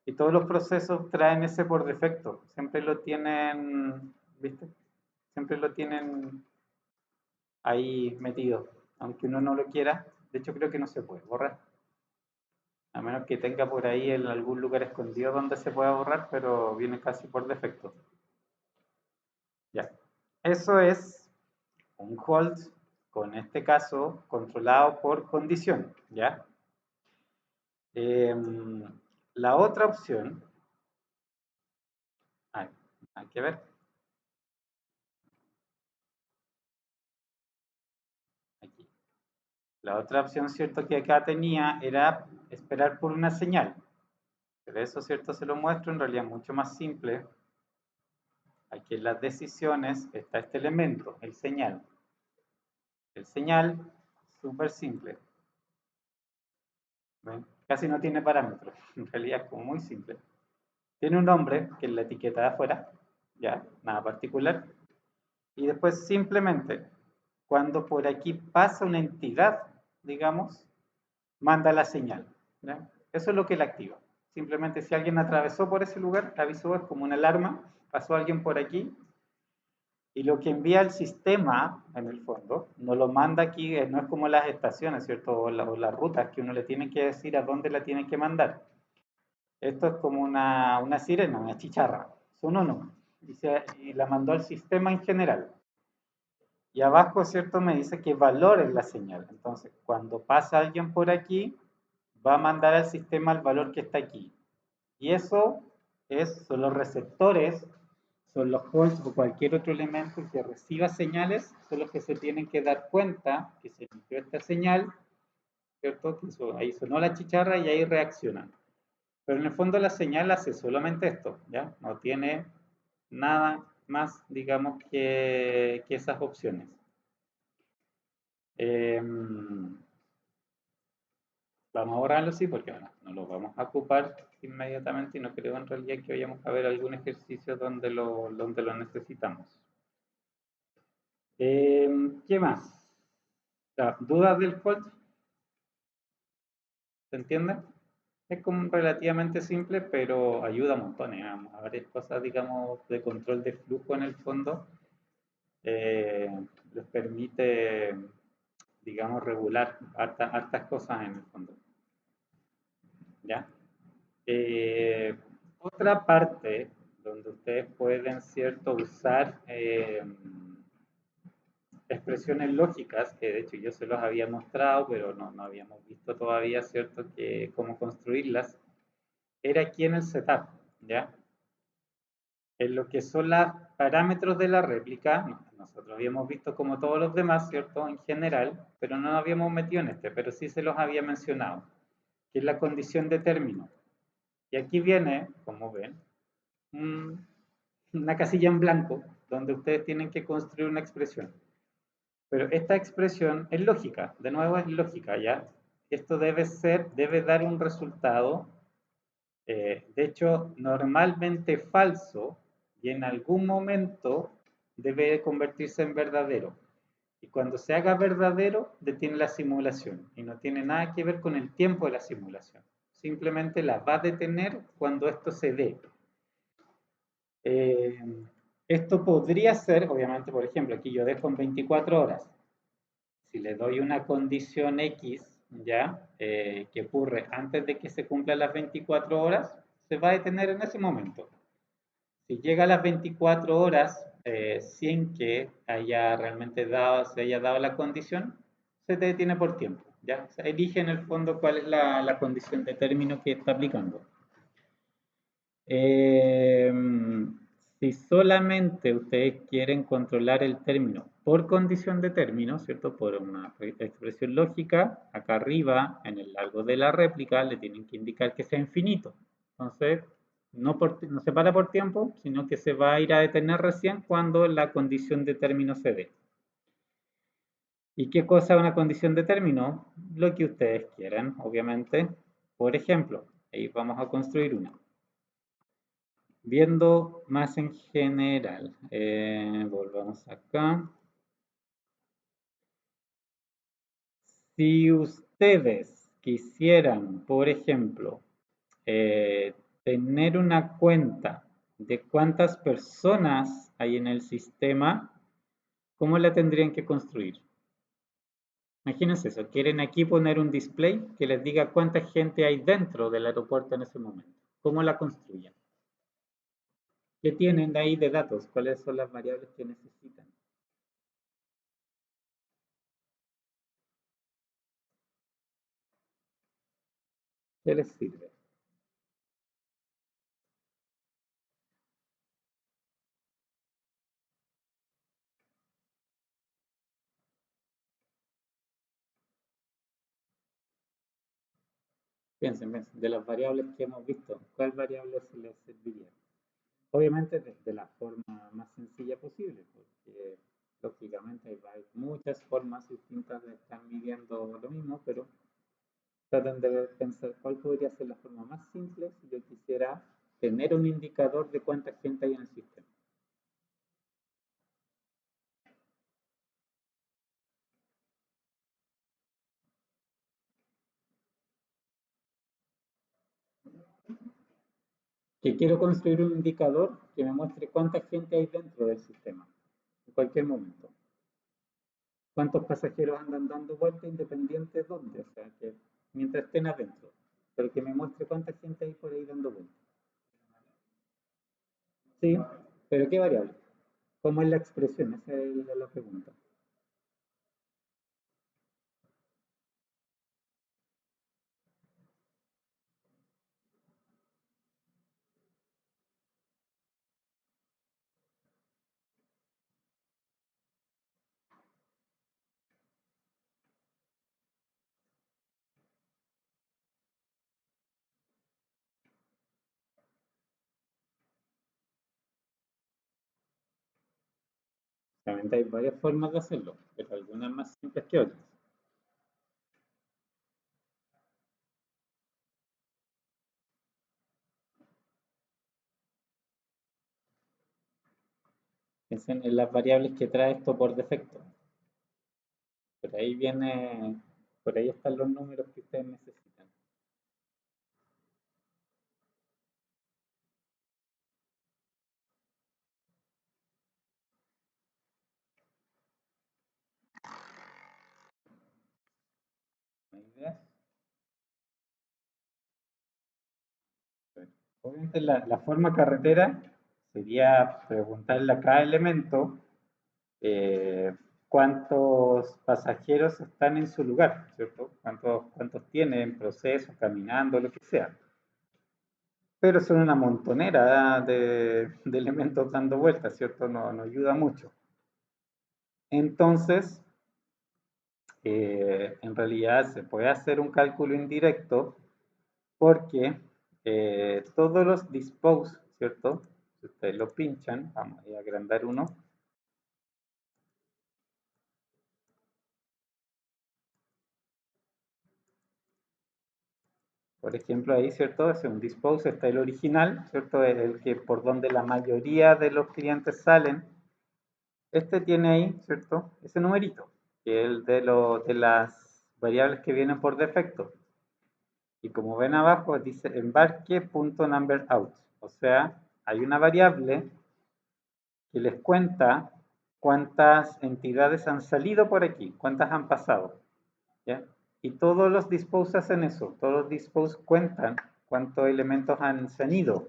Y todos los procesos traen ese por defecto. Siempre lo tienen, ¿viste? Siempre lo tienen ahí metido, aunque uno no lo quiera. De hecho, creo que no se puede borrar. A menos que tenga por ahí en algún lugar escondido donde se pueda borrar, pero viene casi por defecto. Ya. Eso es un hold, con este caso, controlado por condición, ¿ya? La otra opción, hay que ver, aquí. La otra opción, cierto, que acá tenía era esperar por una señal. Pero eso, cierto, se lo muestro en realidad mucho más simple. Aquí en las decisiones está este elemento, el señal. El señal, súper simple. ¿Ven? Casi no tiene parámetros, en realidad es como muy simple. Tiene un nombre, que es la etiqueta de afuera, ya, nada particular. Y después simplemente, cuando por aquí pasa una entidad, digamos, manda la señal. ¿Ya? Eso es lo que la activa. Simplemente si alguien atravesó por ese lugar, avisó, es como una alarma, pasó alguien por aquí, y lo que envía el sistema, en el fondo, no lo manda aquí, no es como las estaciones, ¿cierto? O las rutas que uno le tiene que decir a dónde la tiene que mandar. Esto es como una sirena, una chicharra. Sonó no. Y la mandó al sistema en general. Y abajo, ¿cierto? Me dice que valore la señal. Entonces, cuando pasa alguien por aquí, va a mandar al sistema el valor que está aquí. Y eso son los receptores, son los hosts o cualquier otro elemento que reciba señales, son los que se tienen que dar cuenta que se emitió esta señal, ¿cierto? Que ahí sonó la chicharra y ahí reaccionan. Pero en el fondo la señal hace solamente esto, ¿ya? No tiene nada más, digamos, que esas opciones. Vamos a borrarlo, sí, porque bueno, no lo vamos a ocupar inmediatamente y no creo en realidad que vayamos a ver algún ejercicio donde lo necesitamos. ¿Qué más? ¿Dudas del hold? ¿Se entiende? Es como relativamente simple, pero ayuda un montón. Vamos a varias cosas, digamos, de control de flujo en el fondo. Les permite, digamos, regular hartas cosas en el fondo. ¿Ya? Otra parte donde ustedes pueden, ¿cierto?, usar expresiones lógicas, que de hecho yo se los había mostrado, pero no habíamos visto todavía, ¿cierto?, que cómo construirlas, era aquí en el setup, ¿ya? En lo que son los parámetros de la réplica, nosotros habíamos visto como todos los demás, ¿cierto?, en general, pero no nos habíamos metido en este, pero sí se los había mencionado, que es la condición de término. Y aquí viene, como ven, una casilla en blanco donde ustedes tienen que construir una expresión. Pero esta expresión es lógica, de nuevo es lógica, ¿ya? Esto debe dar un resultado, de hecho, normalmente falso, y en algún momento debe convertirse en verdadero. Y cuando se haga verdadero, detiene la simulación, y no tiene nada que ver con el tiempo de la simulación. Simplemente la va a detener cuando esto se dé. Esto podría ser, obviamente, por ejemplo, aquí yo dejo en 24 horas. Si le doy una condición X, ¿ya? Que ocurre antes de que se cumplan las 24 horas, se va a detener en ese momento. Si llega a las 24 horas sin que se haya dado la condición, se te detiene por tiempo, ¿ya? O sea, elige en el fondo cuál es la condición de término que está aplicando. Si solamente ustedes quieren controlar el término por condición de término, ¿cierto? Por una expresión lógica, acá arriba, en el largo de la réplica, le tienen que indicar que sea infinito. Entonces, no se para por tiempo, sino que se va a ir a detener recién cuando la condición de término se dé. ¿Y qué cosa es una condición de término? Lo que ustedes quieran, obviamente. Por ejemplo, Ahí vamos a construir una. Viendo más en general, volvamos acá. Si ustedes quisieran, por ejemplo, tener una cuenta de cuántas personas hay en el sistema, ¿cómo la tendrían que construir? Imagínense eso, quieren aquí poner un display que les diga cuánta gente hay dentro del aeropuerto en ese momento. ¿Cómo la construyen? ¿Qué tienen ahí de datos? ¿Cuáles son las variables que necesitan? ¿Qué les sirve? Piensen, piensen, de las variables que hemos visto, ¿cuál variable se les serviría? Obviamente de la forma más sencilla posible, porque lógicamente hay muchas formas distintas de estar midiendo lo mismo, pero traten de pensar cuál podría ser la forma más simple si yo quisiera tener un indicador de cuánta gente hay en el sistema. Que quiero construir un indicador que me muestre cuánta gente hay dentro del sistema, en cualquier momento. Cuántos pasajeros andan dando vueltas independiente de dónde, o sea, que mientras estén adentro, pero que me muestre cuánta gente hay por ahí dando vueltas. Sí, pero ¿qué variable? ¿Cómo es la expresión? Esa es la pregunta. Realmente hay varias formas de hacerlo, pero algunas más simples que otras. Piensen en las variables que trae esto por defecto. Por ahí viene, por ahí están los números que ustedes necesitan. ¿No hay ideas? Obviamente la forma carretera sería preguntarle a cada elemento eh, cuántos pasajeros están en su lugar, ¿cierto? ¿Cuántos tienen en proceso, caminando, lo que sea? Pero son una montonera de elementos dando vueltas, ¿cierto? No ayuda mucho. Entonces, en realidad se puede hacer un cálculo indirecto porque todos los dispose, ¿cierto? Si ustedes lo pinchan, vamos a agrandar uno. Por ejemplo, ahí, ¿cierto? Es un dispose, está el original, ¿cierto? El que por donde la mayoría de los clientes salen. Este tiene ahí, ¿cierto? Ese numerito, que es el de las variables que vienen por defecto. Y como ven abajo, dice embarque.numberout. O sea, hay una variable que les cuenta cuántas entidades han salido por aquí, cuántas han pasado. ¿Ya? Y todos los dispose hacen eso, todos los dispose cuentan cuántos elementos se han ido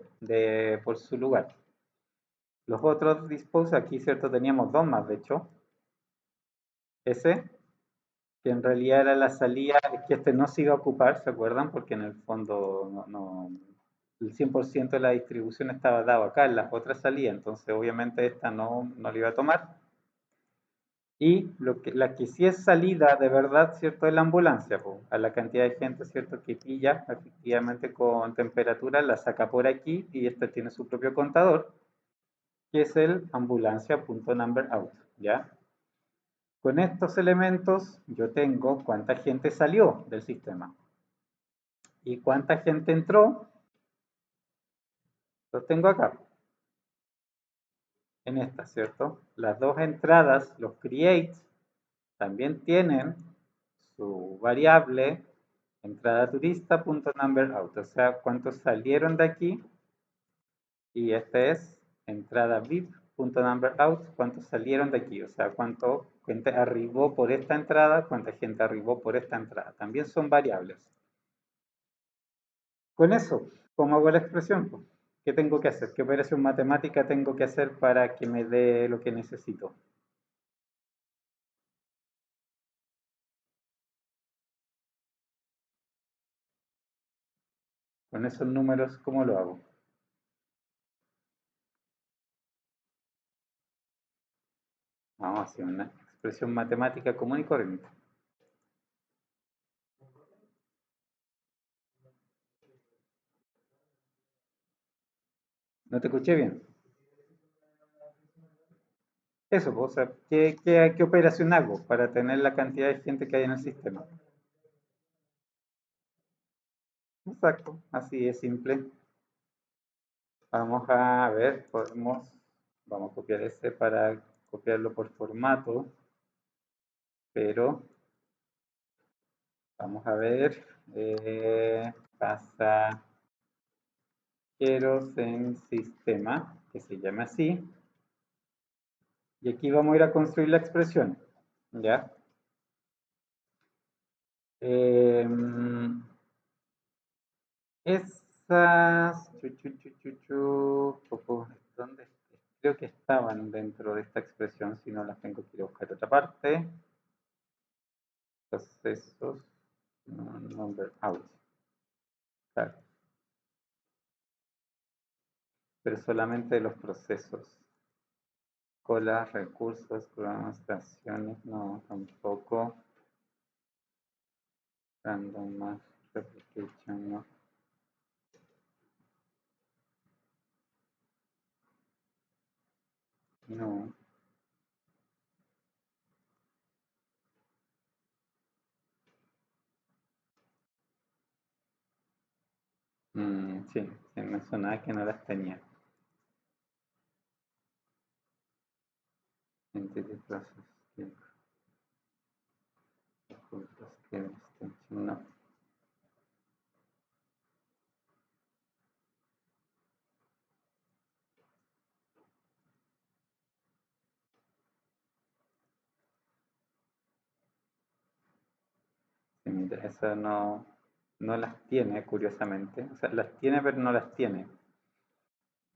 por su lugar. Los otros dispose, aquí cierto teníamos dos más de hecho, ese, que en realidad era la salida, es que este no se iba a ocupar, ¿se acuerdan? Porque en el fondo el 100% de la distribución estaba dado acá, en las otras salías, entonces obviamente esta no lo iba a tomar. Y la que sí es salida de verdad, ¿cierto? Es la ambulancia, po. A la cantidad de gente, ¿cierto? Que pilla efectivamente con temperatura, la saca por aquí y este tiene su propio contador, que es el ambulancia.numberout, ¿ya? Con estos elementos yo tengo cuánta gente salió del sistema. ¿Y cuánta gente entró? Lo tengo acá, en esta, ¿cierto? Las dos entradas, los creates, también tienen su variable entrada turista.numberout, o sea, cuántos salieron de aquí, y este es entrada vip.numberout, cuántos salieron de aquí, o sea, cuánto gente arribó por esta entrada, cuánta gente arribó por esta entrada, también son variables. Con eso, ¿cómo hago la expresión? ¿Qué tengo que hacer? ¿Qué operación matemática tengo que hacer para que me dé lo que necesito? Con esos números, ¿cómo lo hago? Vamos a hacer una expresión matemática común y corriente. ¿No te escuché bien? Eso, pues, o sea, ¿qué operación hago para tener la cantidad de gente que hay en el sistema? Exacto, así es simple. Vamos a ver, vamos a copiar este para copiarlo por formato, pero vamos a ver, pasajeros en sistema, que se llama así, y aquí vamos a ir a construir la expresión, ¿ya? Esas, ¿dónde? Creo que estaban dentro de esta expresión, si no las tengo que ir a buscar otra parte. Procesos, number out. Claro, pero solamente de los procesos. Colas, recursos, programas, estaciones, no, tampoco. Random mass replication, no. No. Sí, sí, me sonaba que no las tenía. Entity process, recursos, no. Sí, mira, eso no las tiene, curiosamente. O sea, las tiene, pero no las tiene.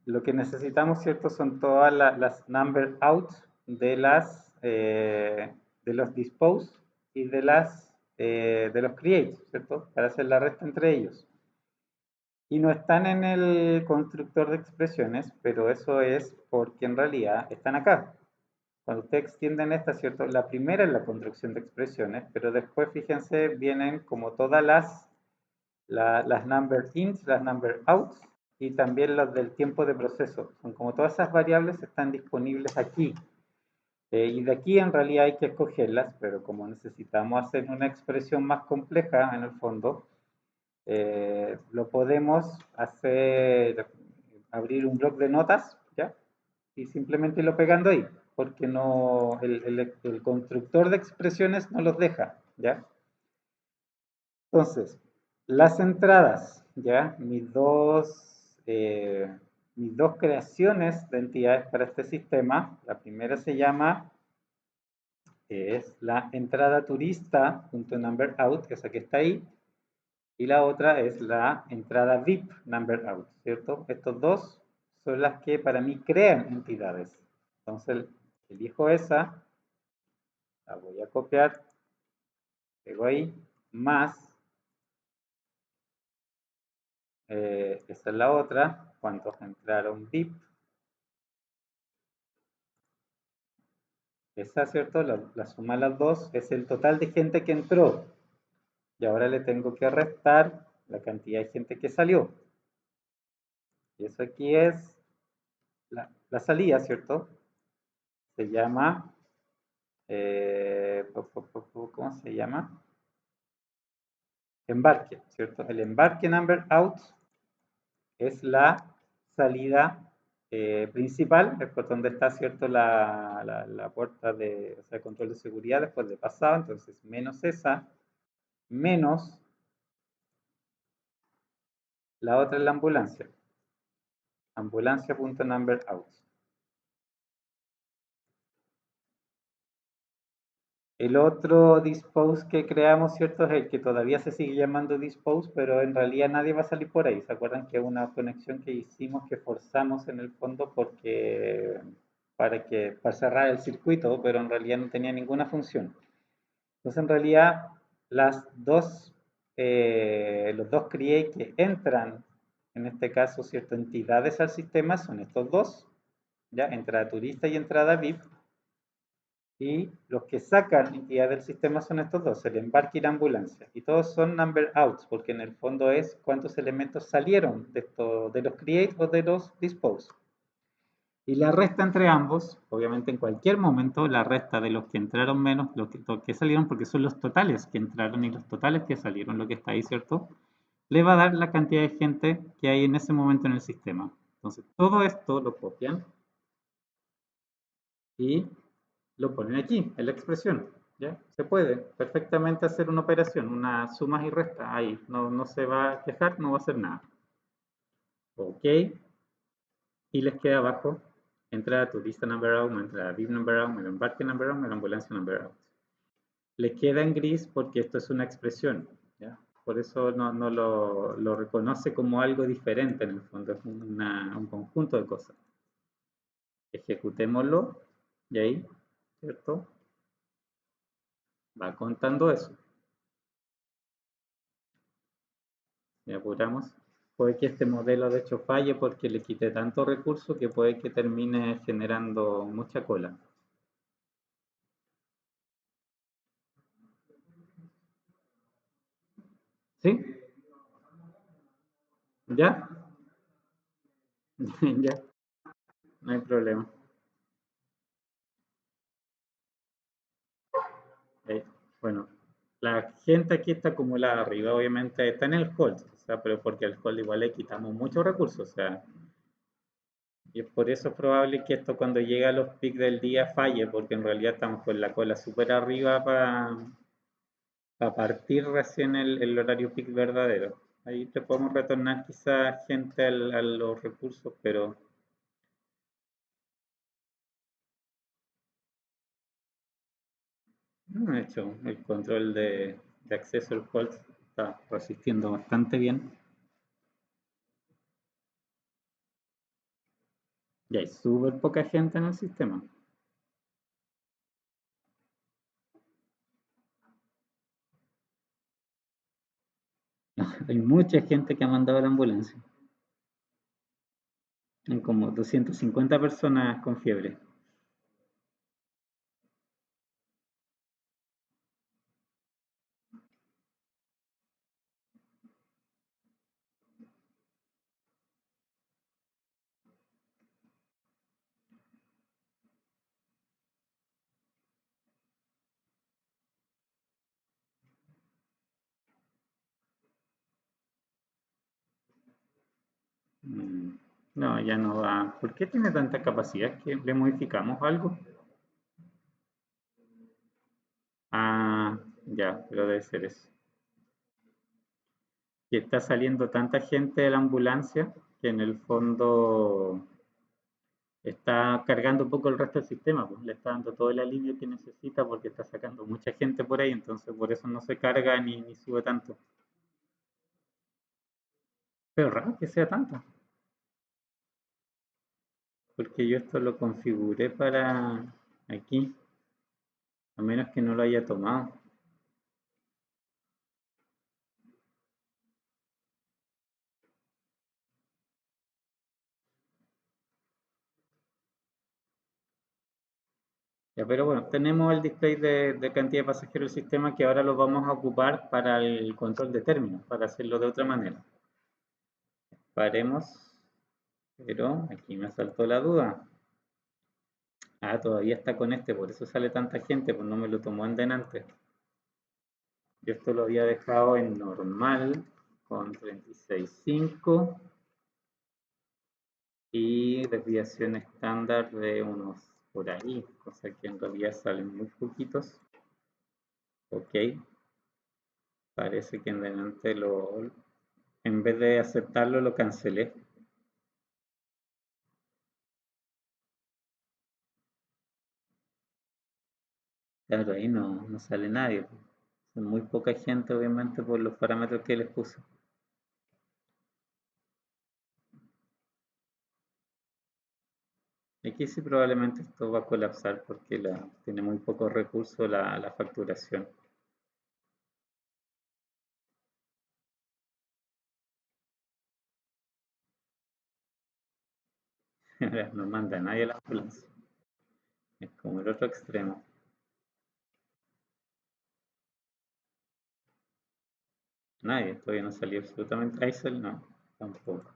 Lo que necesitamos, ¿cierto? Son todas las number out de de los dispose y de los create, ¿cierto? Para hacer la resta entre ellos. Y no están en el constructor de expresiones, pero eso es porque en realidad están acá. Cuando ustedes extienden esta, ¿cierto? La primera es la construcción de expresiones, pero después, fíjense, vienen como todas las number ins, las number outs y también las del tiempo de proceso. Son como todas esas variables están disponibles aquí. Y de aquí en realidad hay que escogerlas, pero como necesitamos hacer una expresión más compleja en el fondo, lo podemos hacer, abrir un bloc de notas, ¿ya? Y simplemente irlo pegando ahí, porque no, el constructor de expresiones no los deja, ¿ya? Entonces, las entradas, ¿ya? Mis dos creaciones de entidades para este sistema, la primera se llama, es la entrada turista.numberout, que es la que está ahí, y la otra es la entrada VIP number out, ¿cierto? Estos dos son las que para mí crean entidades. Entonces, elijo esa, la voy a copiar, pego ahí, más, esa es la otra, cuántos entraron VIP, esa, ¿cierto? La suma de las dos es el total de gente que entró. Y ahora le tengo que restar la cantidad de gente que salió. Y eso aquí es la salida, ¿cierto? Se llama, ¿cómo se llama? embarque, ¿cierto? El embarque number out es la salida principal, es por donde está, ¿cierto? La puerta de, o sea, control de seguridad después de pasado, entonces menos esa, menos la otra es la ambulancia. Ambulancia.number_out. El otro dispose que creamos, ¿cierto? Es el que todavía se sigue llamando dispose, pero en realidad nadie va a salir por ahí. ¿Se acuerdan que es una conexión que hicimos, que forzamos en el fondo porque para cerrar el circuito, pero en realidad no tenía ninguna función? Entonces, en realidad, los dos create que entran, en este caso, ¿cierto? Entidades al sistema son estos dos, ¿ya? Entrada turista y entrada VIP. Y los que sacan entidad del sistema son estos dos, el embarque y la ambulancia. Y todos son number outs, porque en el fondo es cuántos elementos salieron de los create o de los dispose. Y la resta entre ambos, obviamente en cualquier momento, la resta de los que entraron menos los que salieron, porque son los totales que entraron y los totales que salieron, lo que está ahí, ¿cierto? Le va a dar la cantidad de gente que hay en ese momento en el sistema. Entonces, todo esto lo copian y lo ponen aquí, en la expresión. ¿Ya? Se puede perfectamente hacer una operación, una sumas y resta ahí. No se va a quejar, no va a hacer nada. Ok. Y les queda abajo entrada turista number out, entrada VIP number out, embarque number out, ambulancia number out. Le queda en gris porque esto es una expresión. ¿ya? Por eso no lo reconoce como algo diferente en el fondo, es un conjunto de cosas. Ejecutémoslo y ahí, ¿cierto? Va contando eso. Y apuramos. Puede que este modelo de hecho falle porque le quite tanto recurso que puede que termine generando mucha cola. ¿Sí? ¿Ya? Ya, no hay problema. Eh, bueno, la gente aquí está acumulada arriba, obviamente está en el hold, o sea, pero porque al hold igual le quitamos muchos recursos, o sea, y por eso es probable que esto cuando llegue a los pics del día falle, porque en realidad estamos con la cola súper arriba para partir recién el horario peak verdadero. Ahí te podemos retornar quizás gente a los recursos, pero de hecho el control de acceso al hold está resistiendo bastante bien. Y hay súper poca gente en el sistema. Hay mucha gente que ha mandado a la ambulancia. Hay como 250 personas con fiebre. Mm, no, ya no va. ¿Por qué tiene tanta capacidad? ¿Que le modificamos algo? Ah, ya, pero debe ser eso. Que está saliendo tanta gente de la ambulancia que en el fondo está cargando un poco el resto del sistema, pues le está dando todo el alivio que necesita porque está sacando mucha gente por ahí, entonces por eso no se carga ni sube tanto. Pero raro que sea tanto, porque yo esto lo configuré para aquí, a menos que no lo haya tomado. Ya, pero bueno, tenemos el display de cantidad de pasajeros del sistema que ahora lo vamos a ocupar para el control de términos, para hacerlo de otra manera. Paremos, pero aquí me saltó la duda. Ah, todavía está con este, por eso sale tanta gente, pues no me lo tomó en delante. Yo esto lo había dejado en normal con 36.5 y desviación estándar de unos por ahí, cosa que en realidad salen muy poquitos. Ok, parece que en delante en vez de aceptarlo lo cancelé. Claro, ahí no sale nadie. Son muy poca gente, obviamente, por los parámetros que les puse. Aquí sí probablemente esto va a colapsar porque tiene muy pocos recursos la facturación. No manda nadie a la ambulancia. Es como el otro extremo. Nadie, todavía no salió absolutamente. Ahí salió, no, tampoco.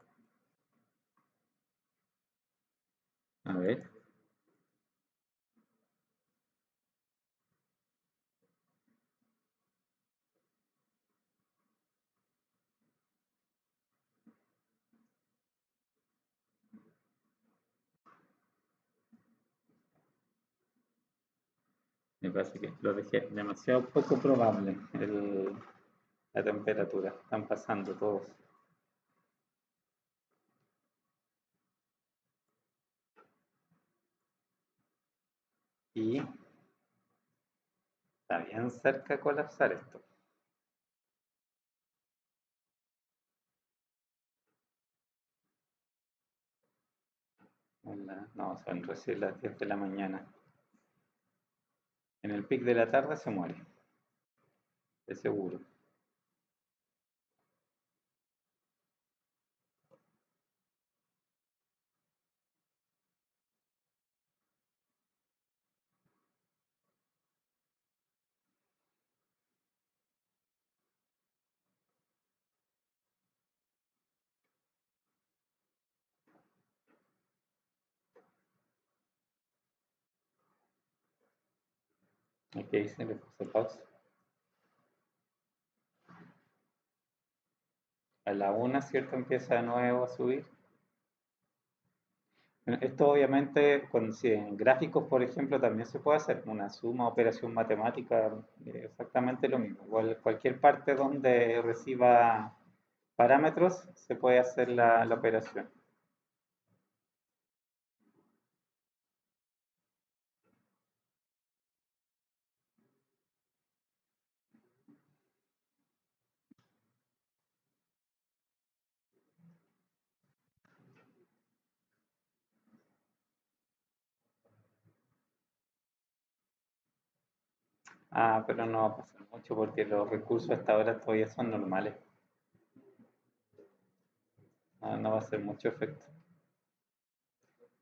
A ver, me parece que lo dejé demasiado poco probable la temperatura. Están pasando todos. Y está bien cerca de colapsar esto. No, son recién las 10 de la mañana. En el pic de la tarde se muere, de seguro. Aquí dice, le puse pausa. A la una, ¿cierto? Empieza de nuevo a subir. Esto obviamente, si en gráficos, por ejemplo, también se puede hacer una suma, operación matemática, exactamente lo mismo. Igual, cualquier parte donde reciba parámetros, se puede hacer la operación. Ah, pero no va a pasar mucho porque los recursos hasta ahora todavía son normales. No va a hacer mucho efecto.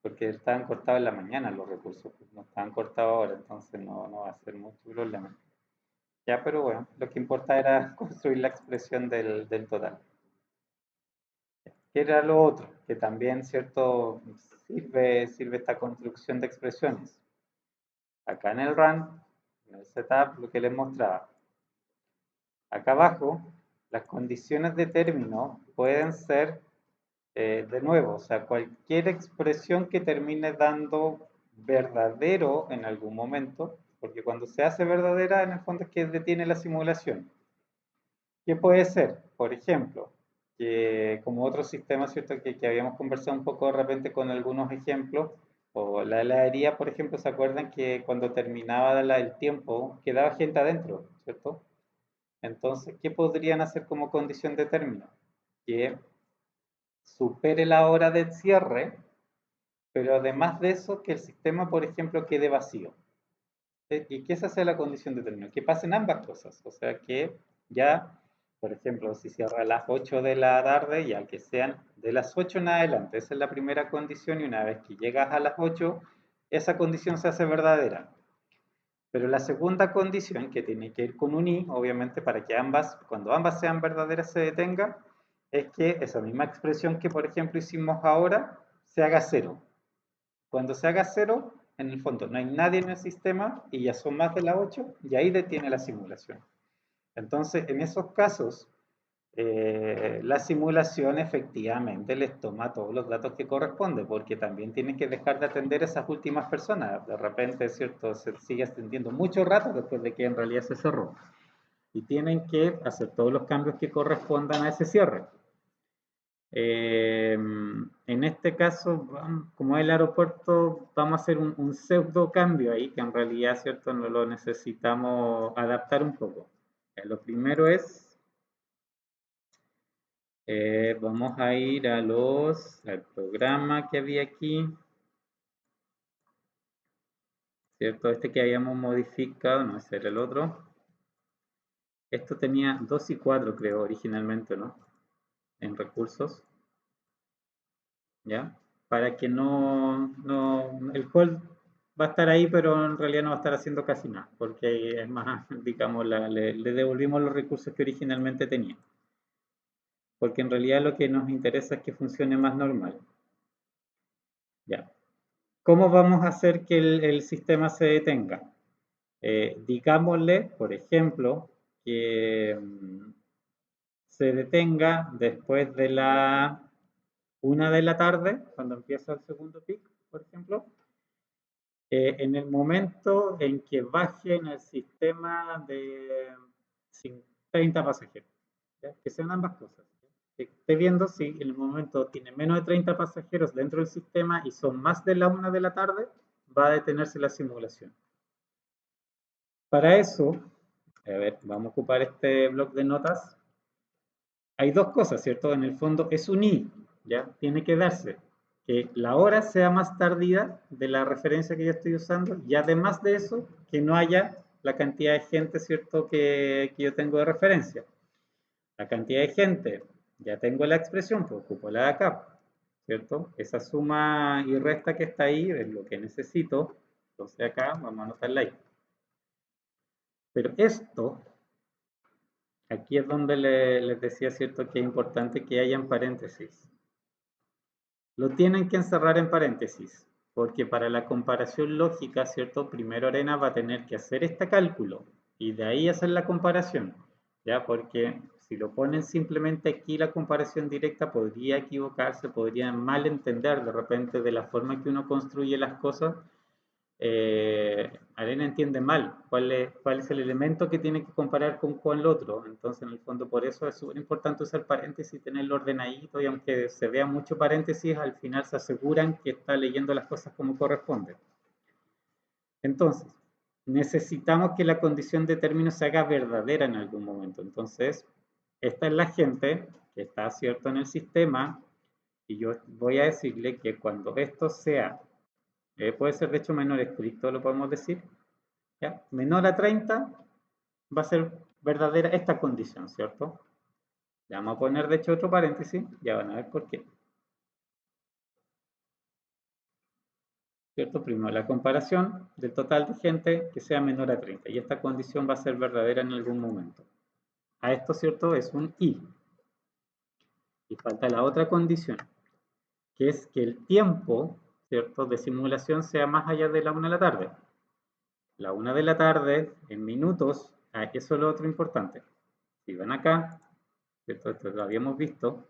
Porque estaban cortados en la mañana los recursos, pues, no estaban cortados ahora, entonces no va a ser mucho problema. Ya, pero bueno, lo que importa era construir la expresión del total. ¿Qué era lo otro? Que también, ¿cierto? Sirve esta construcción de expresiones. Acá en el run, en el setup, lo que les mostraba. Acá abajo, las condiciones de término pueden ser, de nuevo, o sea, cualquier expresión que termine dando verdadero en algún momento, porque cuando se hace verdadera, en el fondo es que detiene la simulación. ¿Qué puede ser? Por ejemplo, que como otro sistema, ¿cierto? Que habíamos conversado un poco de repente con algunos ejemplos, o la heladería, por ejemplo, ¿se acuerdan que cuando terminaba el tiempo quedaba gente adentro, ¿cierto? Entonces, ¿qué podrían hacer como condición de término? Que supere la hora de cierre, pero además de eso, que el sistema, por ejemplo, quede vacío. Y que esa sea la condición de término, que pasen ambas cosas, o sea que ya, por ejemplo, si cierra a las 8 de la tarde, ya que sean de las 8 en adelante, esa es la primera condición y una vez que llegas a las 8, esa condición se hace verdadera. Pero la segunda condición, que tiene que ir con un i, obviamente para que ambas, cuando ambas sean verdaderas se detenga, es que esa misma expresión que por ejemplo hicimos ahora, se haga cero. Cuando se haga cero, en el fondo no hay nadie en el sistema y ya son más de las 8 y ahí detiene la simulación. Entonces, en esos casos, la simulación efectivamente les toma todos los datos que corresponden, porque también tienen que dejar de atender a esas últimas personas. De repente, es cierto, se sigue atendiendo mucho rato después de que en realidad se cerró. Y tienen que hacer todos los cambios que correspondan a ese cierre. En este caso, como es el aeropuerto, vamos a hacer un pseudo cambio ahí, que en realidad, cierto, no lo necesitamos adaptar un poco. Lo primero es, vamos a ir al programa que había aquí, cierto, este que habíamos modificado, no, ese era el otro. Esto tenía 2 y 4, creo, originalmente, ¿no? En recursos. ¿Ya? Para que el call va a estar ahí, pero en realidad no va a estar haciendo casi nada, porque es más, digamos, le devolvimos los recursos que originalmente tenía. Porque en realidad lo que nos interesa es que funcione más normal. ¿Ya? ¿Cómo vamos a hacer que el sistema se detenga? Digámosle, por ejemplo, que se detenga después de la 1 de la tarde, cuando empieza el segundo pic, por ejemplo, en el momento en que baje en el sistema de 30 pasajeros, ¿ya? Que sean ambas cosas. ¿Ya? Que esté viendo si en el momento tiene menos de 30 pasajeros dentro del sistema y son más de la 1 de la tarde, va a detenerse la simulación. Para eso, a ver, vamos a ocupar este bloc de notas. Hay dos cosas, ¿cierto? En el fondo es un i, ¿ya? Tiene que darse que la hora sea más tardía de la referencia que yo estoy usando y además de eso, que no haya la cantidad de gente, ¿cierto? Que yo tengo de referencia. La cantidad de gente, ya tengo la expresión, pues ocupo la de acá, ¿cierto? Esa suma y resta que está ahí es lo que necesito, entonces acá vamos a anotarla ahí. Pero esto, aquí es donde les decía, ¿cierto? Que es importante que hayan paréntesis. Lo tienen que encerrar en paréntesis, porque para la comparación lógica, ¿cierto? Primero Arena va a tener que hacer este cálculo y de ahí hacer la comparación, ¿ya? Porque si lo ponen simplemente aquí la comparación directa podría equivocarse, podría malentender de repente de la forma que uno construye las cosas. Arena entiende mal cuál es el elemento que tiene que comparar con el otro. Entonces, en el fondo, por eso es súper importante usar paréntesis y tenerlo ordenadito. Y aunque se vea mucho paréntesis, al final se aseguran que está leyendo las cosas como corresponde. Entonces, necesitamos que la condición de término se haga verdadera en algún momento. Entonces, esta es la gente que está cierto en el sistema. Y yo voy a decirle que cuando esto sea puede ser de hecho menor estricto, lo podemos decir. ¿Ya? Menor a 30 va a ser verdadera esta condición, ¿cierto? Le vamos a poner de hecho otro paréntesis, ya van a ver por qué. ¿Cierto? Primero la comparación del total de gente que sea menor a 30 y esta condición va a ser verdadera en algún momento. A esto, ¿cierto? Es un i. Y falta la otra condición, que es que el tiempo, ¿cierto? De simulación sea más allá de la 1 de la tarde. La 1 de la tarde, en minutos, eso es lo otro importante. Si ven acá, ¿cierto? Esto lo habíamos visto.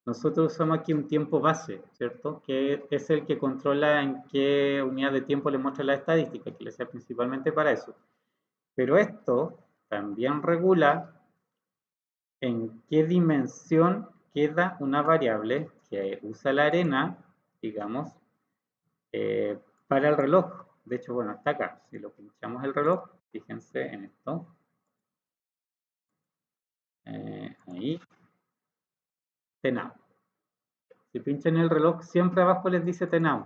Nosotros usamos aquí un tiempo base, ¿cierto? Que es el que controla en qué unidad de tiempo le muestra la estadística, que le sea principalmente para eso. Pero esto también regula en qué dimensión queda una variable que usa la arena, digamos, para el reloj. De hecho, bueno, está acá. Si lo pinchamos el reloj, fíjense en esto. Ahí, TNOW. Si pinchan el reloj, siempre abajo les dice TNOW.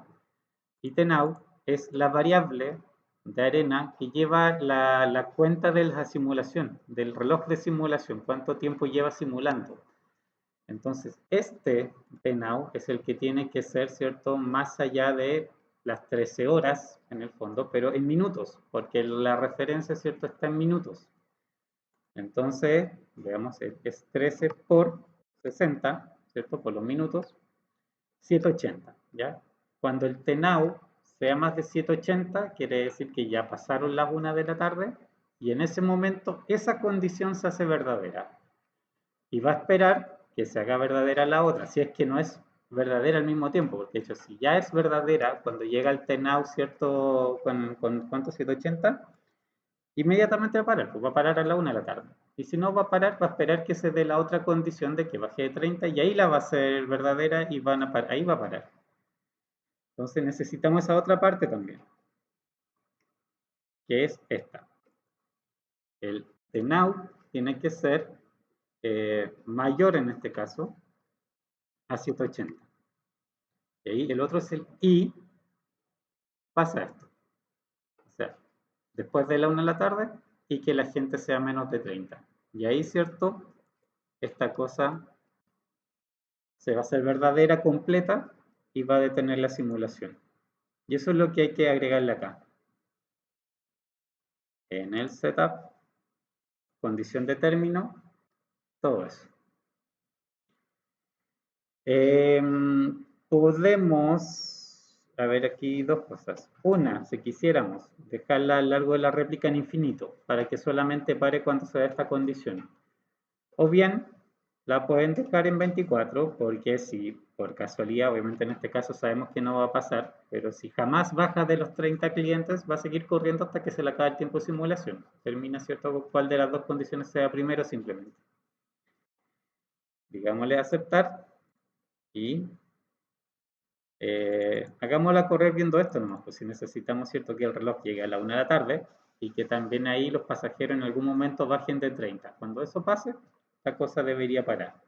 Y TNOW es la variable de arena que lleva la cuenta de la simulación, del reloj de simulación, cuánto tiempo lleva simulando. Entonces, este TNOW es el que tiene que ser, ¿cierto?, más allá de las 13 horas, en el fondo, pero en minutos, porque la referencia, ¿cierto?, está en minutos. Entonces, veamos, es 13 por 60, ¿cierto?, por los minutos, 780, ¿ya? Cuando el TNOW sea más de 780, quiere decir que ya pasaron las 1 de la tarde Y en ese momento esa condición se hace verdadera. Y va a esperar que se haga verdadera la otra, si es que no es verdadera al mismo tiempo, porque de hecho si ya es verdadera, cuando llega el TNOW, ¿cierto? Con ¿cuánto? 780, inmediatamente va a parar, pues va a parar a la 1 de la tarde. Y si no va a parar, va a esperar que se dé la otra condición de que baje de 30 y ahí la va a ser verdadera y ahí va a parar. Entonces necesitamos esa otra parte también, que es esta. El TNOW tiene que ser mayor en este caso a 780. Y ahí el otro es el I, pasa esto. O sea, después de la 1 de la tarde y que la gente sea menos de 30. Y ahí, ¿cierto? Esta cosa se va a hacer verdadera, completa y va a detener la simulación. Y eso es lo que hay que agregarle acá. En el setup, condición de término, todo eso. Podemos, a ver aquí dos cosas. Una, si quisiéramos dejarla a lo largo de la réplica en infinito, para que solamente pare cuando se da esta condición. O bien, la pueden dejar en 24, porque si por casualidad, obviamente en este caso sabemos que no va a pasar, pero si jamás baja de los 30 clientes, va a seguir corriendo hasta que se le acabe el tiempo de simulación. Termina, ¿cierto? ¿Cuál de las dos condiciones sea primero simplemente? Digámosle aceptar y hagámosla correr viendo esto nomás, pues si necesitamos, ¿cierto? Que el reloj llegue a la 1 de la tarde y que también ahí los pasajeros en algún momento bajen de 30. Cuando eso pase, la cosa debería parar.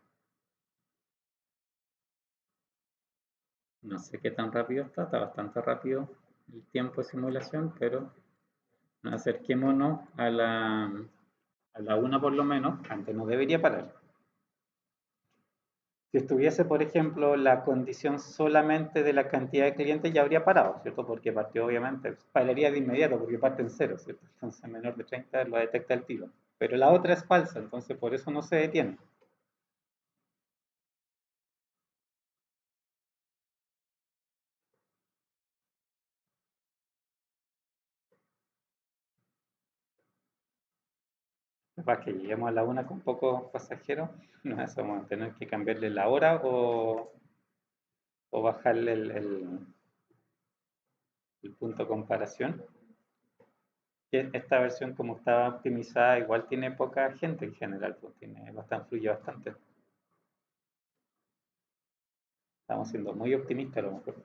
No sé qué tan rápido está bastante rápido el tiempo de simulación, pero acerquémonos a la 1 por lo menos, antes no debería parar. Si estuviese, por ejemplo, la condición solamente de la cantidad de clientes, ya habría parado, ¿cierto? Porque partió, obviamente, pararía de inmediato porque parte en cero, ¿cierto? Entonces, menor de 30 lo detecta el tiro. Pero la otra es falsa, entonces por eso no se detiene. Para que lleguemos a la 1 con pocos pasajeros, no vamos a tener que cambiarle la hora o bajarle el punto de comparación. Esta versión, como está optimizada, igual tiene poca gente en general, pues tiene bastante, fluye bastante. Estamos siendo muy optimistas a lo mejor.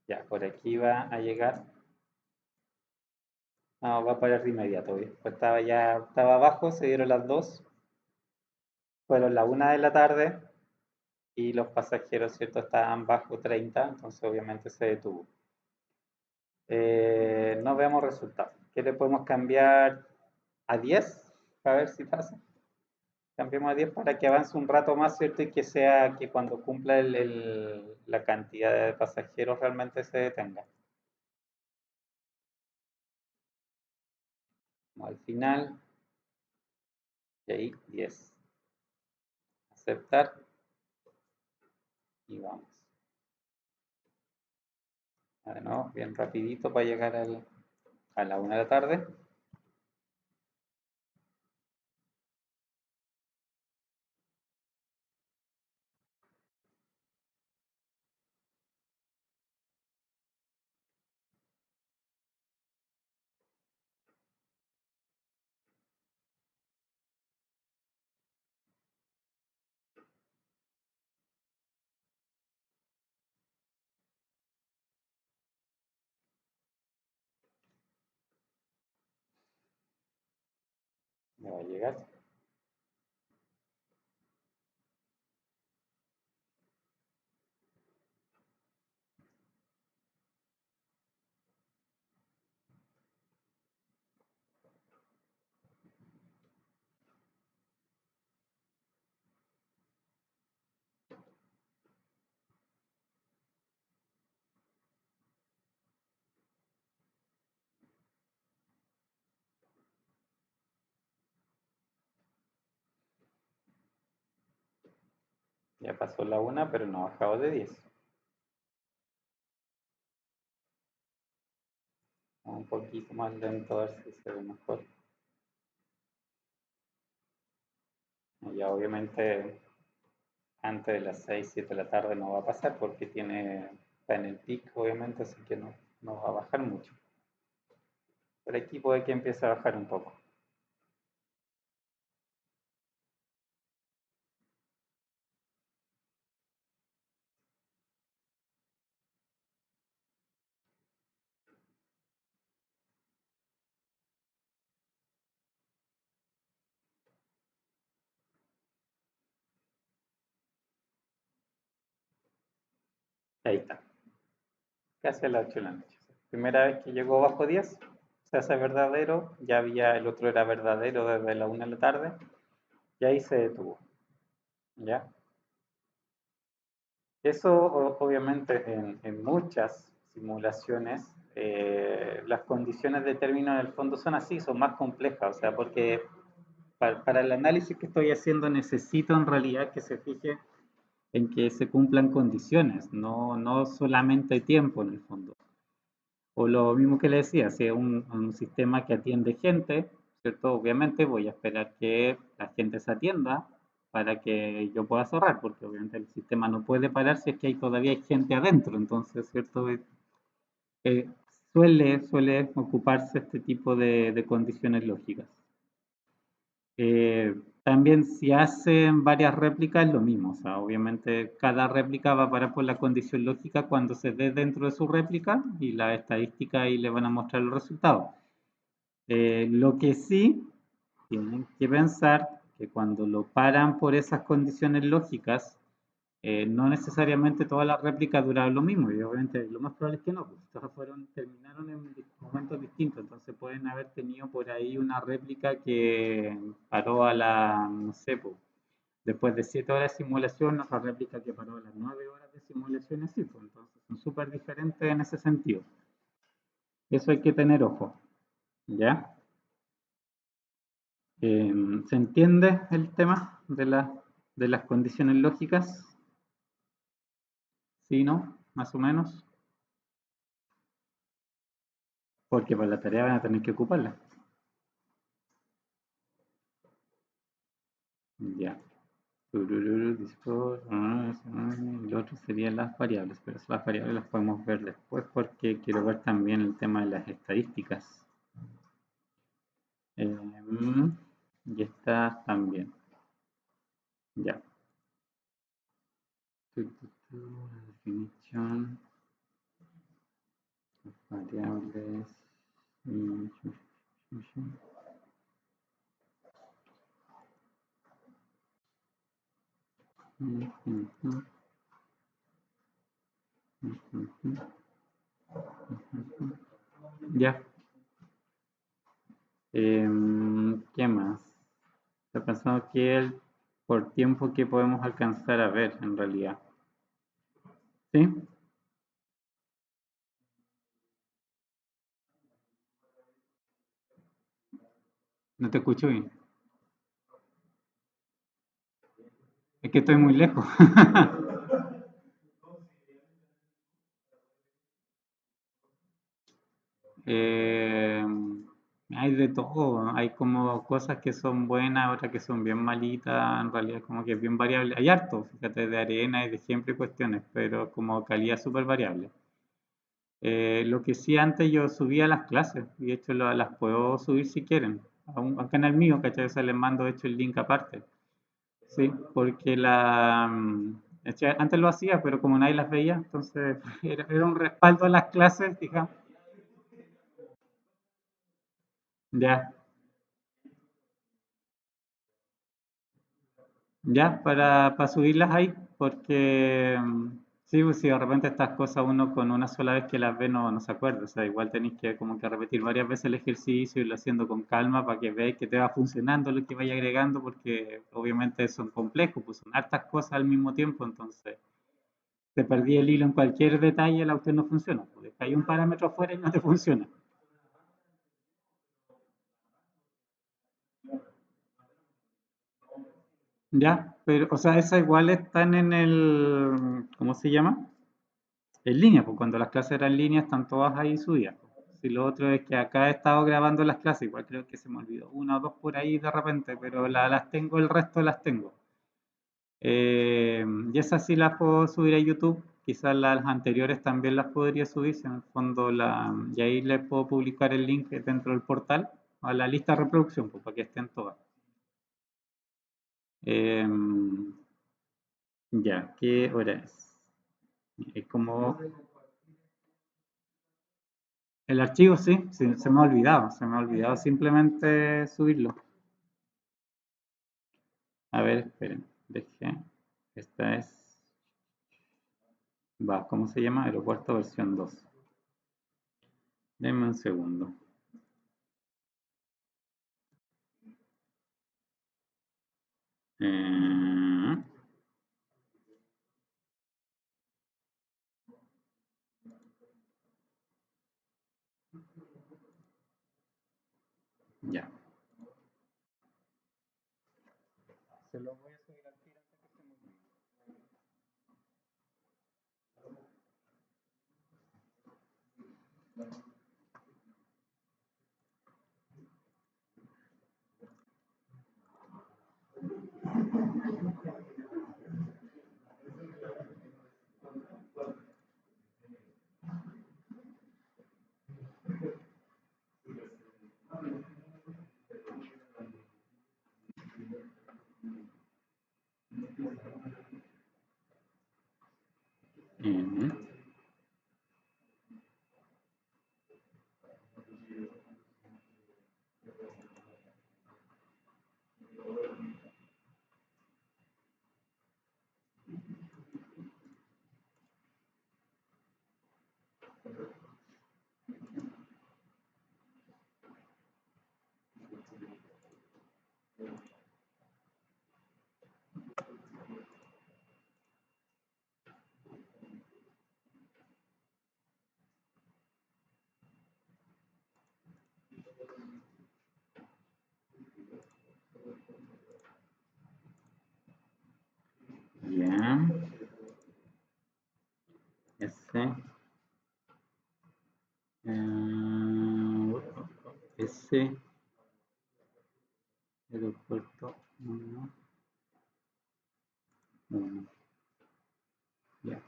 Ya, por aquí va a llegar. No, va a parar de inmediato. Pues estaba abajo, se dieron las 2. Fueron la 1 de la tarde y los pasajeros, ¿cierto? Estaban bajo 30, entonces obviamente se detuvo. No vemos resultados. ¿Qué le podemos cambiar a 10? A ver si pasa. Cambiemos a 10 para que avance un rato más, ¿cierto? Y que sea que cuando cumpla la cantidad de pasajeros realmente se detenga. Vamos al final. Y ahí 10. Aceptar. Y vamos. De nuevo, bien rapidito para llegar a la 1 de la tarde. Me va a llegar. Ya pasó la 1, pero no ha bajado de 10. un poquito más lento, a ver si se ve mejor. Ya obviamente antes de las 6 7 de la tarde no va a pasar porque está en el pico, obviamente, así que no va a bajar mucho. Por aquí puede que empiece a bajar un poco. Ahí está, casi a las 8 de la noche. Primera vez que llegó bajo 10, se hace verdadero, ya había, el otro era verdadero desde la 1 de la tarde, y ahí se detuvo. ¿Ya? Eso obviamente en muchas simulaciones las condiciones de término en el fondo son así, son más complejas, o sea, porque para el análisis que estoy haciendo necesito en realidad que se fije en que se cumplan condiciones, no solamente tiempo en el fondo. O lo mismo que le decía, si es un sistema que atiende gente, ¿cierto? Obviamente voy a esperar que la gente se atienda para que yo pueda cerrar, porque obviamente el sistema no puede parar si es que todavía hay gente adentro. Entonces, ¿cierto? Eh, suele ocuparse este tipo de condiciones lógicas. También si hacen varias réplicas es lo mismo, o sea, obviamente cada réplica va a parar por la condición lógica cuando se dé dentro de su réplica y la estadística ahí le van a mostrar los resultados. Lo que sí tienen que pensar que cuando lo paran por esas condiciones lógicas, no necesariamente todas las réplicas duraron lo mismo, y obviamente lo más probable es que no, pues todas terminaron en momentos distintos, entonces pueden haber tenido por ahí una réplica que paró no sé, pues, después de 7 horas de simulación, otra réplica que paró a las 9 horas de simulación, así, pues, entonces son súper diferentes en ese sentido. Eso hay que tener ojo, ¿ya? ¿Se entiende el tema de las condiciones lógicas? ¿Sí, no? Más o menos. Porque para la tarea van a tener que ocuparla. Ya. El otro serían las variables, pero las variables las podemos ver después porque quiero ver también el tema de las estadísticas. Y estas también. Ya. La definición, variables. Ya. ¿Qué más? Estoy pensando que por tiempo que podemos alcanzar a ver en realidad. ¿Sí? No te escucho bien. Es que estoy muy lejos. Eh, Hay de todo, hay como cosas que son buenas, otras que son bien malitas, en realidad como que es bien variable. Hay harto, fíjate, de arena y de siempre cuestiones, pero como calidad súper variable. Lo que sí antes yo subía las clases, y de hecho las puedo subir si quieren, a un canal mío, ¿cachai? O sea, les mando de hecho el link aparte. Sí, porque antes lo hacía, pero como nadie las veía, entonces era un respaldo a las clases, digamos. Ya, ya, para subirlas ahí, porque sí, pues si de repente estas cosas uno con una sola vez que las ve no se acuerda, o sea, igual tenéis que como que repetir varias veces el ejercicio y irlo haciendo con calma para que veáis que te va funcionando lo que vaya agregando, porque obviamente son complejos, pues son hartas cosas al mismo tiempo, entonces te perdí el hilo en cualquier detalle, la auto no funciona, porque hay un parámetro afuera y no te funciona. Ya, pero, o sea, esas igual están en ¿cómo se llama? En línea, pues cuando las clases eran en línea están todas ahí subidas. Si lo otro es que acá he estado grabando las clases, igual creo que se me olvidó una o dos por ahí de repente, pero las tengo, el resto las tengo. Y esas sí las puedo subir a YouTube. Quizás las anteriores también las podría subir, si en el fondo y ahí les puedo publicar el link dentro del portal a la lista de reproducción, pues, para que estén todas. Ya, ¿qué hora es? Es como el archivo, sí, sí, se me ha olvidado simplemente subirlo. A ver, esperen, dejé. Esta es, ¿cómo se llama? Aeropuerto versión 2. Denme un segundo. Eh, ya. Se lo voy a subir al tiro antes que se me olvide. Ujú. Ya. Ese. Ese. Aeropuerto 1. 1. Ya.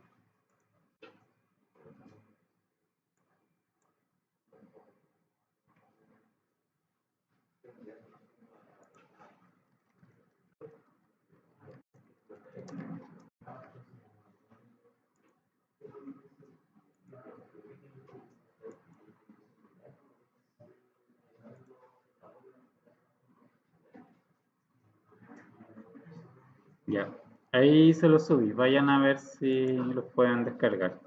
Ya. Ahí se los subí. Vayan a ver si los pueden descargar.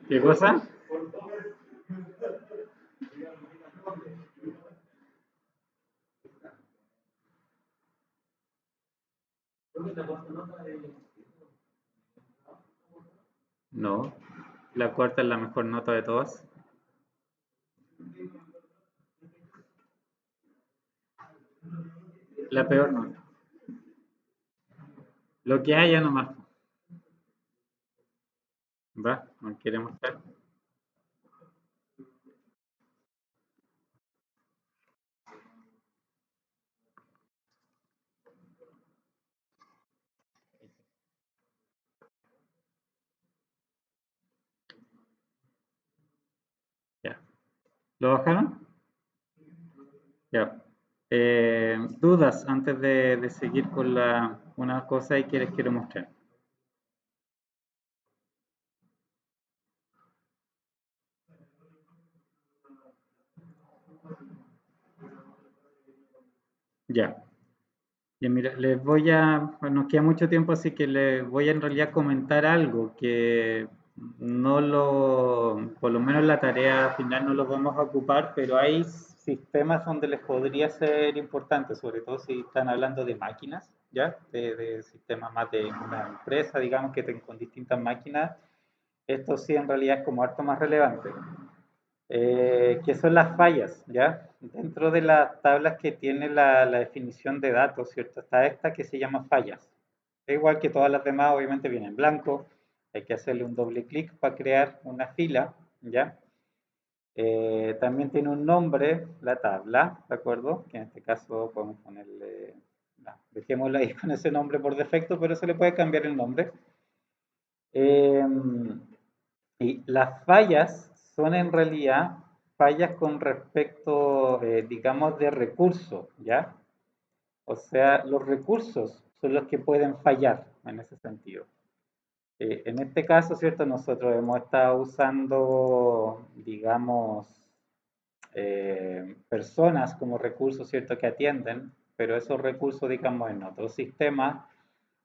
¿Qué cosa? No. La cuarta es la mejor nota de todas. La peor nota. Lo que haya nomás. ¿Va? ¿No quiere mostrar? Ya. ¿Lo bajaron? Ya. Dudas antes de seguir con una cosa y que les quiero mostrar. Ya. Ya, mira, bueno, nos queda mucho tiempo, así que les voy a en realidad comentar algo que por lo menos la tarea final no lo vamos a ocupar, pero hay sistemas donde les podría ser importante, sobre todo si están hablando de máquinas, ¿ya? De sistemas más de una empresa, digamos, con distintas máquinas. Esto sí en realidad es como harto más relevante. Que son las fallas, ¿ya? Dentro de las tablas que tiene la definición de datos, ¿cierto? Está esta que se llama fallas. Es igual que todas las demás, obviamente viene en blanco, hay que hacerle un doble clic para crear una fila, ¿ya? También tiene un nombre la tabla, ¿de acuerdo? Que en este caso podemos ponerle, no, dejémosla ahí con ese nombre por defecto, pero se le puede cambiar el nombre. Eh, y las fallas son en realidad fallas con respecto, digamos, de recursos, ¿ya? O sea, los recursos son los que pueden fallar en ese sentido. En este caso, ¿cierto? Nosotros hemos estado usando, digamos, personas como recursos, ¿cierto? Que atienden, pero esos recursos, digamos, en otros sistemas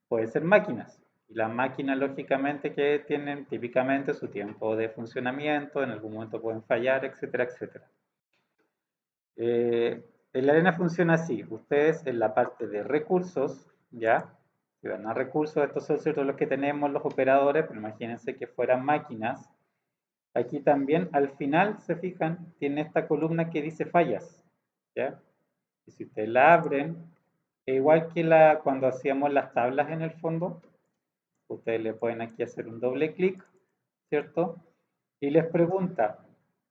pueden ser máquinas. Y las máquinas, lógicamente, que tienen típicamente su tiempo de funcionamiento, en algún momento pueden fallar, etcétera, etcétera. En la arena funciona así. Ustedes en la parte de recursos, ¿ya? Si van a recursos, estos son ciertos los que tenemos los operadores, pero imagínense que fueran máquinas. Aquí también, al final, se fijan, tiene esta columna que dice fallas, ¿ya? Y si ustedes la abren, igual que cuando hacíamos las tablas en el fondo, ustedes le pueden aquí hacer un doble clic, ¿cierto? Y les pregunta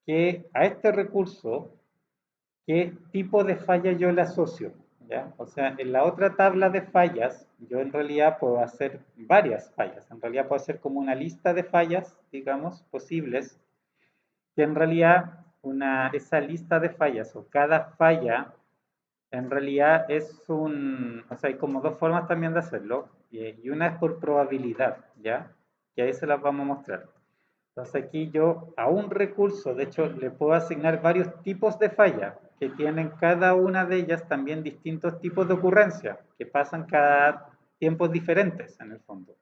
que a este recurso, ¿qué tipo de falla yo le asocio? ¿Ya? O sea, en la otra tabla de fallas, yo en realidad puedo hacer varias fallas. En realidad puedo hacer como una lista de fallas, digamos, posibles, que en realidad esa lista de fallas o cada falla en realidad o sea, hay como dos formas también de hacerlo, y una es por probabilidad, ¿ya? Que ahí se las vamos a mostrar. Entonces aquí yo a un recurso, de hecho, le puedo asignar varios tipos de falla, que tienen cada una de ellas también distintos tipos de ocurrencia, que pasan cada tiempos diferentes en el fondo.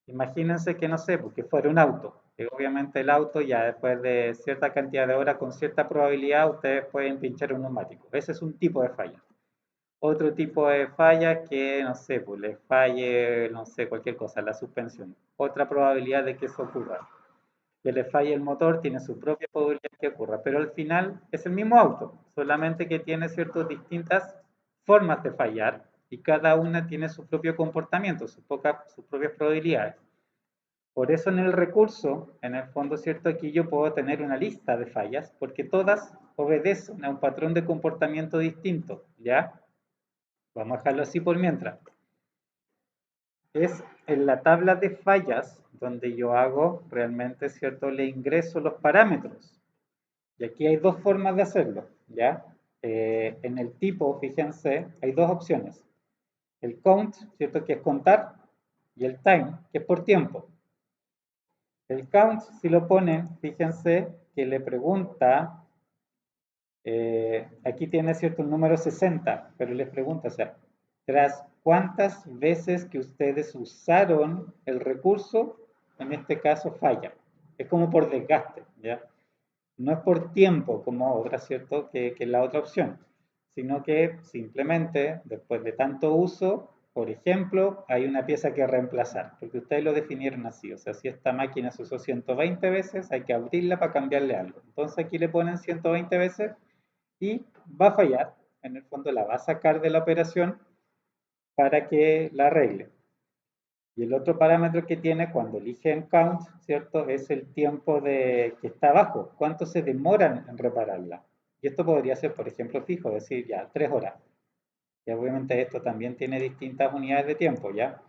Imagínense que, no sé, porque fuera un auto, que obviamente el auto ya después de cierta cantidad de horas con cierta probabilidad ustedes pueden pinchar un neumático. Ese es un tipo de falla. Otro tipo de falla que, no sé, pues le falle, no sé, cualquier cosa, la suspensión. Otra probabilidad de que eso ocurra. Que le falle el motor tiene su propia probabilidad que ocurra, pero al final es el mismo auto, solamente que tiene ciertas distintas formas de fallar y cada una tiene su propio comportamiento, sus propias probabilidades. Por eso en el recurso, en el fondo, ¿cierto? Aquí yo puedo tener una lista de fallas porque todas obedecen a un patrón de comportamiento distinto, ¿ya? Vamos a dejarlo así por mientras. Es en la tabla de fallas donde yo hago realmente, ¿cierto? Le ingreso los parámetros. Y aquí hay dos formas de hacerlo, ¿ya? En el tipo, fíjense, hay dos opciones. El count, ¿cierto? Que es contar, y el time, que es por tiempo. El count, si lo ponen, fíjense que le pregunta, aquí tiene cierto el número 60, pero les pregunta, o sea, tras cuántas veces que ustedes usaron el recurso, en este caso falla. Es como por desgaste, ¿ya? No es por tiempo como otra, ¿cierto? Que la otra opción, sino que simplemente después de tanto uso, por ejemplo, hay una pieza que reemplazar, porque ustedes lo definieron así, o sea, si esta máquina se usó 120 veces, hay que abrirla para cambiarle algo. Entonces aquí le ponen 120 veces y va a fallar, en el fondo la va a sacar de la operación para que la arregle. Y el otro parámetro que tiene cuando eligen count, ¿cierto? Es el tiempo que está abajo, cuánto se demoran en repararla. Y esto podría ser, por ejemplo, fijo, decir ya 3 horas. Y obviamente esto también tiene distintas unidades de tiempo, ¿ya?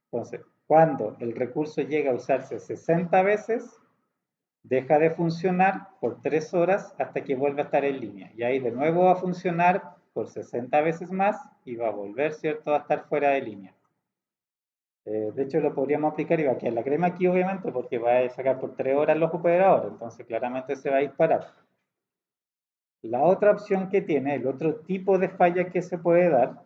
Entonces, cuando el recurso llega a usarse 60 veces, deja de funcionar por 3 horas hasta que vuelva a estar en línea. Y ahí de nuevo va a funcionar por 60 veces más y va a volver, ¿cierto?, a estar fuera de línea. De hecho, lo podríamos aplicar y va a quedar la crema aquí, obviamente, porque va a sacar por 3 horas los operadores, entonces claramente se va a disparar. La otra opción que tiene, el otro tipo de falla que se puede dar,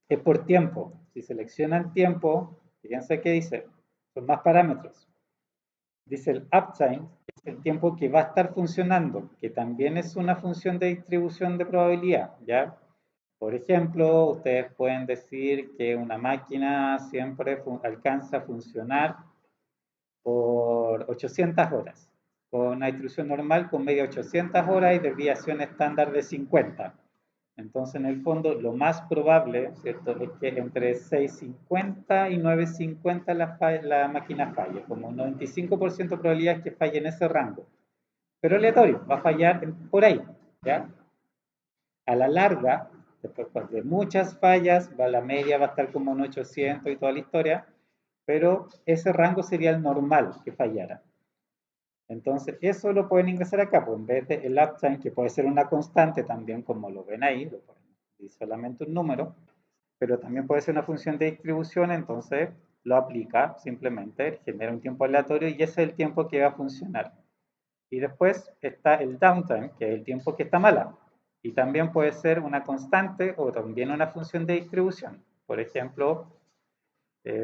es por tiempo. Si seleccionan tiempo, fíjense que dice, son más parámetros. Dice el uptime, es el tiempo que va a estar funcionando, que también es una función de distribución de probabilidad, ¿ya? Por ejemplo, ustedes pueden decir que una máquina siempre alcanza a funcionar por 800 horas, con una distribución normal con media 800 horas y desviación estándar de 50. Entonces, en el fondo, lo más probable, ¿cierto?, es que entre 650 y 950 la máquina falle, como un 95% de probabilidad que falle en ese rango. Pero aleatorio, va a fallar por ahí, ¿ya? A la larga, después de muchas fallas, la media va a estar como en 800 y toda la historia, pero ese rango sería el normal que fallara. Entonces, eso lo pueden ingresar acá, pues en vez del uptime, que puede ser una constante también, como lo ven ahí, lo ponen, y solamente un número, pero también puede ser una función de distribución, entonces lo aplica simplemente, genera un tiempo aleatorio y ese es el tiempo que va a funcionar. Y después está el downtime, que es el tiempo que está mala. Y también puede ser una constante o también una función de distribución. Por ejemplo,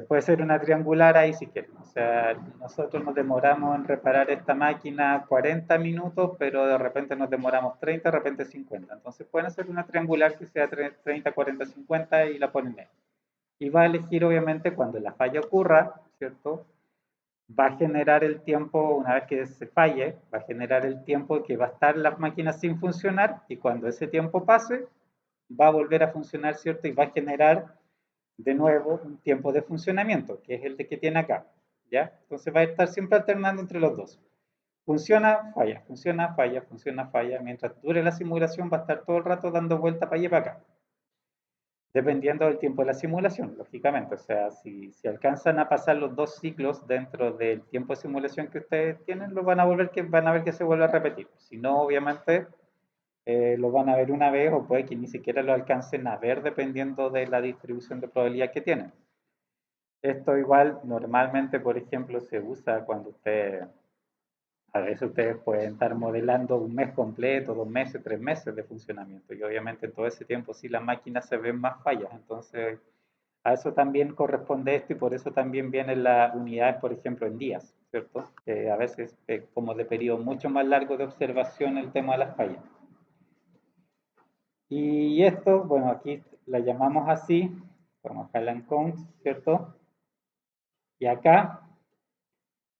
puede ser una triangular ahí si quieren. O sea, nosotros nos demoramos en reparar esta máquina 40 minutos, pero de repente nos demoramos 30, de repente 50. Entonces pueden hacer una triangular que sea 30, 40, 50 y la ponen ahí. Y va a elegir obviamente cuando la falla ocurra, ¿cierto? Va a generar el tiempo, una vez que se falle, va a generar el tiempo que va a estar la máquina sin funcionar y cuando ese tiempo pase, va a volver a funcionar, ¿cierto? Y va a generar de nuevo un tiempo de funcionamiento, que es el de que tiene acá, ¿ya? Entonces va a estar siempre alternando entre los dos. Funciona, falla, funciona, falla, funciona, falla. Mientras dure la simulación va a estar todo el rato dando vuelta para allá y para acá. Dependiendo del tiempo de la simulación, lógicamente. O sea, si alcanzan a pasar los dos ciclos dentro del tiempo de simulación que ustedes tienen, van a ver que se vuelve a repetir. Si no, obviamente, lo van a ver una vez o puede que ni siquiera lo alcancen a ver dependiendo de la distribución de probabilidad que tienen. Esto igual normalmente, por ejemplo, se usa cuando a veces ustedes pueden estar modelando un mes completo, 2 meses, 3 meses de funcionamiento y obviamente en todo ese tiempo sí las máquinas se ven más fallas, entonces a eso también corresponde esto y por eso también vienen las unidades, por ejemplo, en días, ¿cierto? A veces como de periodo mucho más largo de observación el tema de las fallas. Y esto, bueno, aquí la llamamos así, como Highland Count, ¿cierto? Y acá,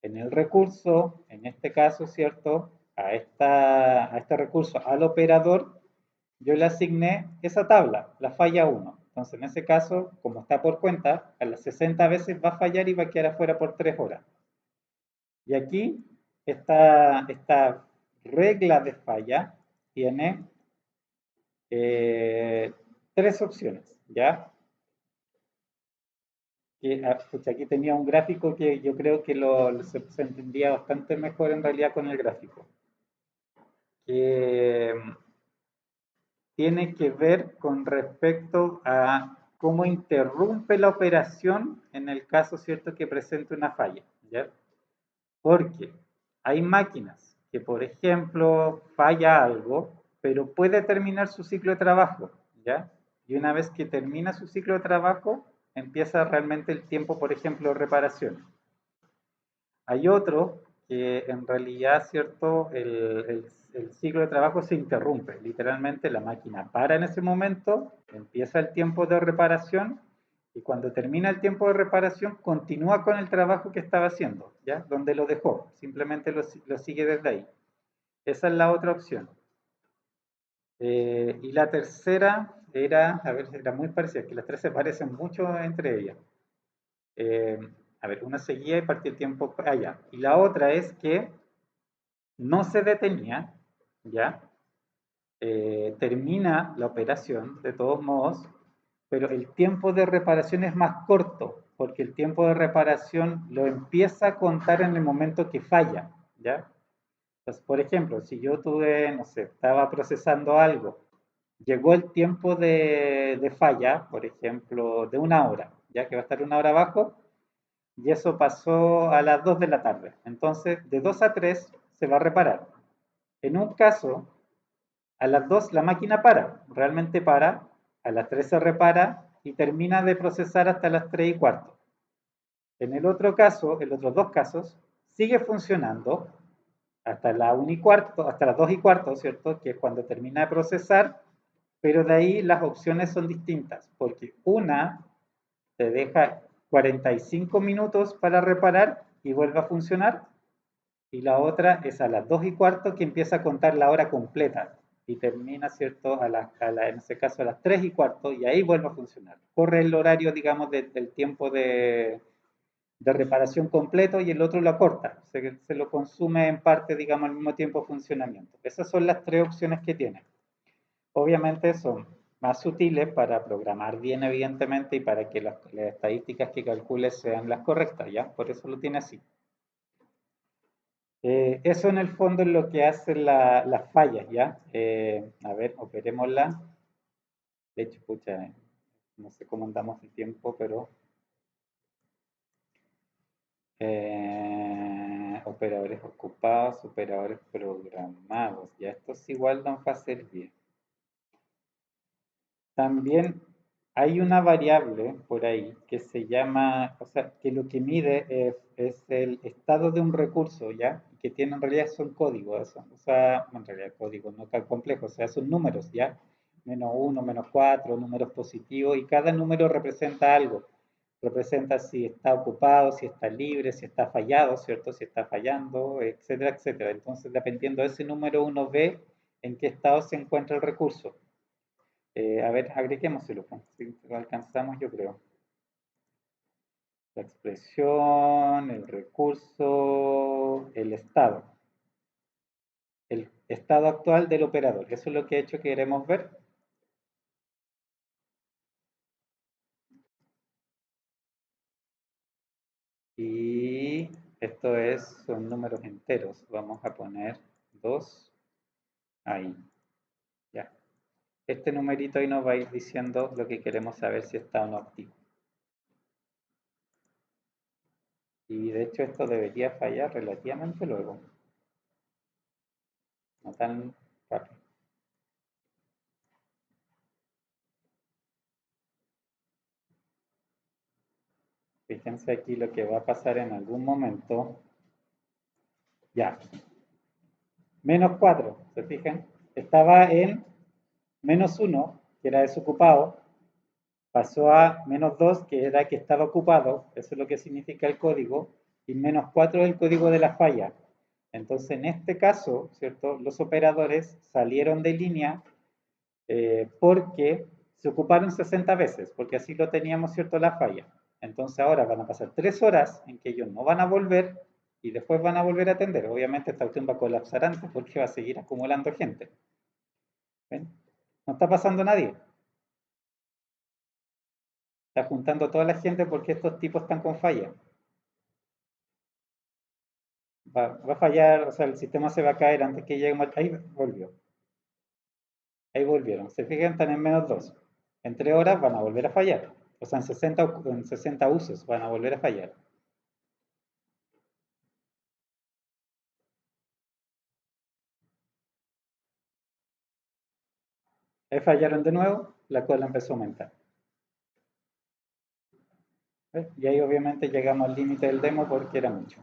en el recurso, en este caso, ¿cierto? A este recurso, al operador, yo le asigné esa tabla, la falla 1. Entonces, en ese caso, como está por cuenta, a las 60 veces va a fallar y va a quedar afuera por 3 horas. Y aquí, esta regla de falla tiene 3 opciones, ¿ya? Aquí tenía un gráfico que yo creo que se entendía bastante mejor en realidad con el gráfico. Que tiene que ver con respecto a cómo interrumpe la operación en el caso, ¿cierto?, que presente una falla, ¿ya? Porque hay máquinas que, por ejemplo, falla algo, pero puede terminar su ciclo de trabajo, ¿ya? Y una vez que termina su ciclo de trabajo, empieza realmente el tiempo, por ejemplo, de reparación. Hay otro que en realidad, ¿cierto? El ciclo de trabajo se interrumpe. Literalmente la máquina para en ese momento, empieza el tiempo de reparación y cuando termina el tiempo de reparación continúa con el trabajo que estaba haciendo, ¿ya? Donde lo dejó. Simplemente lo sigue desde ahí. Esa es la otra opción. Y la tercera era, a ver, era muy parecida, que las tres se parecen mucho entre ellas. A ver, una seguía y partía el tiempo allá. Y la otra es que no se detenía, ¿ya? Termina la operación de todos modos, pero el tiempo de reparación es más corto, porque el tiempo de reparación lo empieza a contar en el momento que falla, ¿ya? Entonces, por ejemplo, si yo tuve, no sé, estaba procesando algo, llegó el tiempo de falla, por ejemplo, de 1 hora, ya que va a estar 1 hora abajo, y eso pasó a las 2 de la tarde. Entonces, de 2 a 3 se va a reparar. En un caso, A las 2 la máquina para, realmente para, a las 3 se repara y termina de procesar hasta las 3 y cuarto. En el otro caso, en los otros dos casos, sigue funcionando hasta la 1 y cuarto, hasta las 2 y cuarto, ¿cierto? Que es cuando termina de procesar, pero de ahí las opciones son distintas, porque una te deja 45 minutos para reparar y vuelve a funcionar, y la otra es a las 2 y cuarto que empieza a contar la hora completa y termina, ¿cierto? En este caso a las 3 y cuarto y ahí vuelve a funcionar. Corre el horario, digamos, del tiempo de reparación completo y el otro lo acorta, se lo consume en parte, digamos, al mismo tiempo de funcionamiento. Esas son las tres opciones que tiene. Obviamente son más sutiles para programar bien, evidentemente, y para que las estadísticas que calcules sean las correctas, ¿ya? Por eso lo tiene así. Eso en el fondo es lo que hace las fallas, ¿ya? A ver, operémosla. De hecho, pucha, no sé cómo andamos de tiempo, pero... operadores ocupados, operadores programados. Ya estos igual nos va a servir. También hay una variable por ahí que se llama, o sea, que lo que mide es el estado de un recurso, ¿ya? Que tiene en realidad son códigos, o sea, en realidad códigos no tan complejos, o sea, son números, ¿ya? -1, -4, números positivos, y cada número representa algo. Representa si está ocupado, si está libre, si está fallado, ¿cierto? Si está fallando, etcétera, etcétera. Entonces, dependiendo de ese número, uno ve en qué estado se encuentra el recurso. A ver, agreguémoselo, si lo alcanzamos, yo creo. La expresión, el recurso, el estado. El estado actual del operador. Eso es lo que he hecho que queremos ver. Y esto son números enteros. Vamos a poner 2 ahí. Ya. Este numerito ahí nos va a ir diciendo lo que queremos saber si está o no activo. Y de hecho esto debería fallar relativamente luego. No tan rápido. Fíjense aquí lo que va a pasar en algún momento. Ya. -4, ¿se fijan? Estaba en -1, que era desocupado. Pasó a -2, que era que estaba ocupado. Eso es lo que significa el código. Y -4 es el código de la falla. Entonces, en este caso, ¿cierto? Los operadores salieron de línea porque se ocuparon 60 veces, porque así lo teníamos, ¿cierto? La falla. Entonces ahora van a pasar 3 horas en que ellos no van a volver y después van a volver a atender. Obviamente esta cuestión va a colapsar antes porque va a seguir acumulando gente. ¿Ven? No está pasando nadie. Está juntando a toda la gente porque estos tipos están con falla. Va a fallar, o sea, el sistema se va a caer antes que llegue. Ahí volvió. Ahí volvieron. Se fijan, están en -2. En 3 horas van a volver a fallar. O sea, en 60 usos van a volver a fallar. Ahí fallaron de nuevo, la cola empezó a aumentar. ¿Ves? Y ahí obviamente llegamos al límite del demo porque era mucho.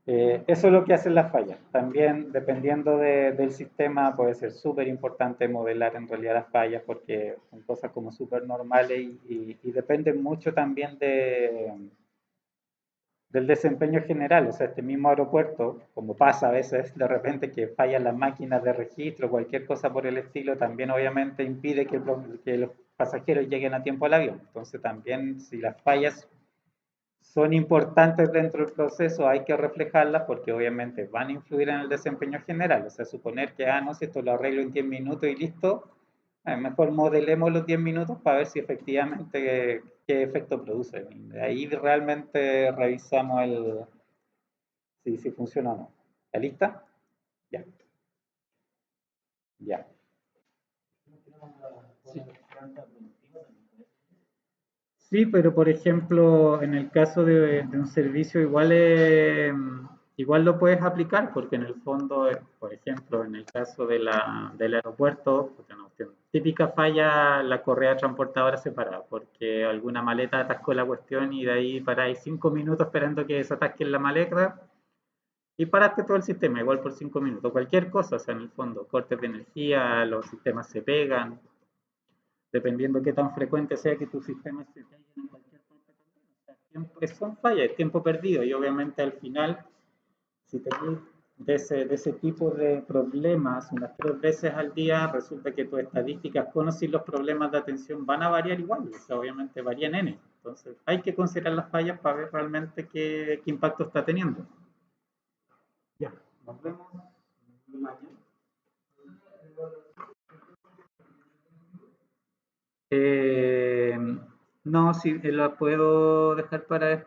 Eso es lo que hacen las fallas. También, dependiendo del sistema, puede ser súper importante modelar en realidad las fallas porque son cosas como súper normales y dependen mucho también del desempeño general. O sea, este mismo aeropuerto, como pasa a veces de repente que fallan las máquinas de registro, cualquier cosa por el estilo, también obviamente impide que los pasajeros lleguen a tiempo al avión. Entonces también si las fallas son importantes dentro del proceso, hay que reflejarlas porque obviamente van a influir en el desempeño general. O sea, suponer que, no, si esto lo arreglo en 10 minutos y listo, mejor modelemos los 10 minutos para ver si efectivamente qué efecto produce. De ahí realmente revisamos si funciona o no. ¿Está lista? Ya. Ya. Sí. Sí, pero por ejemplo, en el caso de un servicio igual igual lo puedes aplicar porque en el fondo, por ejemplo, en el caso del aeropuerto, puta, no, típica falla la correa transportadora separada porque alguna maleta atascó la cuestión y de ahí paráis 5 minutos esperando que se atasque la maleta y paraste todo el sistema, igual por 5 minutos. Cualquier cosa, o sea, en el fondo, cortes de energía, los sistemas se pegan, dependiendo de qué tan frecuente sea que tus sistemas se peguen en cualquier parte también. O sea, son fallas, es tiempo perdido y obviamente al final si tenéis de ese tipo de problemas unas 3 veces al día, resulta que tus estadísticas con o sin los problemas de atención van a variar igual, o sea, obviamente varían N. Entonces hay que considerar las fallas para ver realmente qué impacto está teniendo. Ya, nos vemos mañana. Eh, no, sí, lo puedo dejar para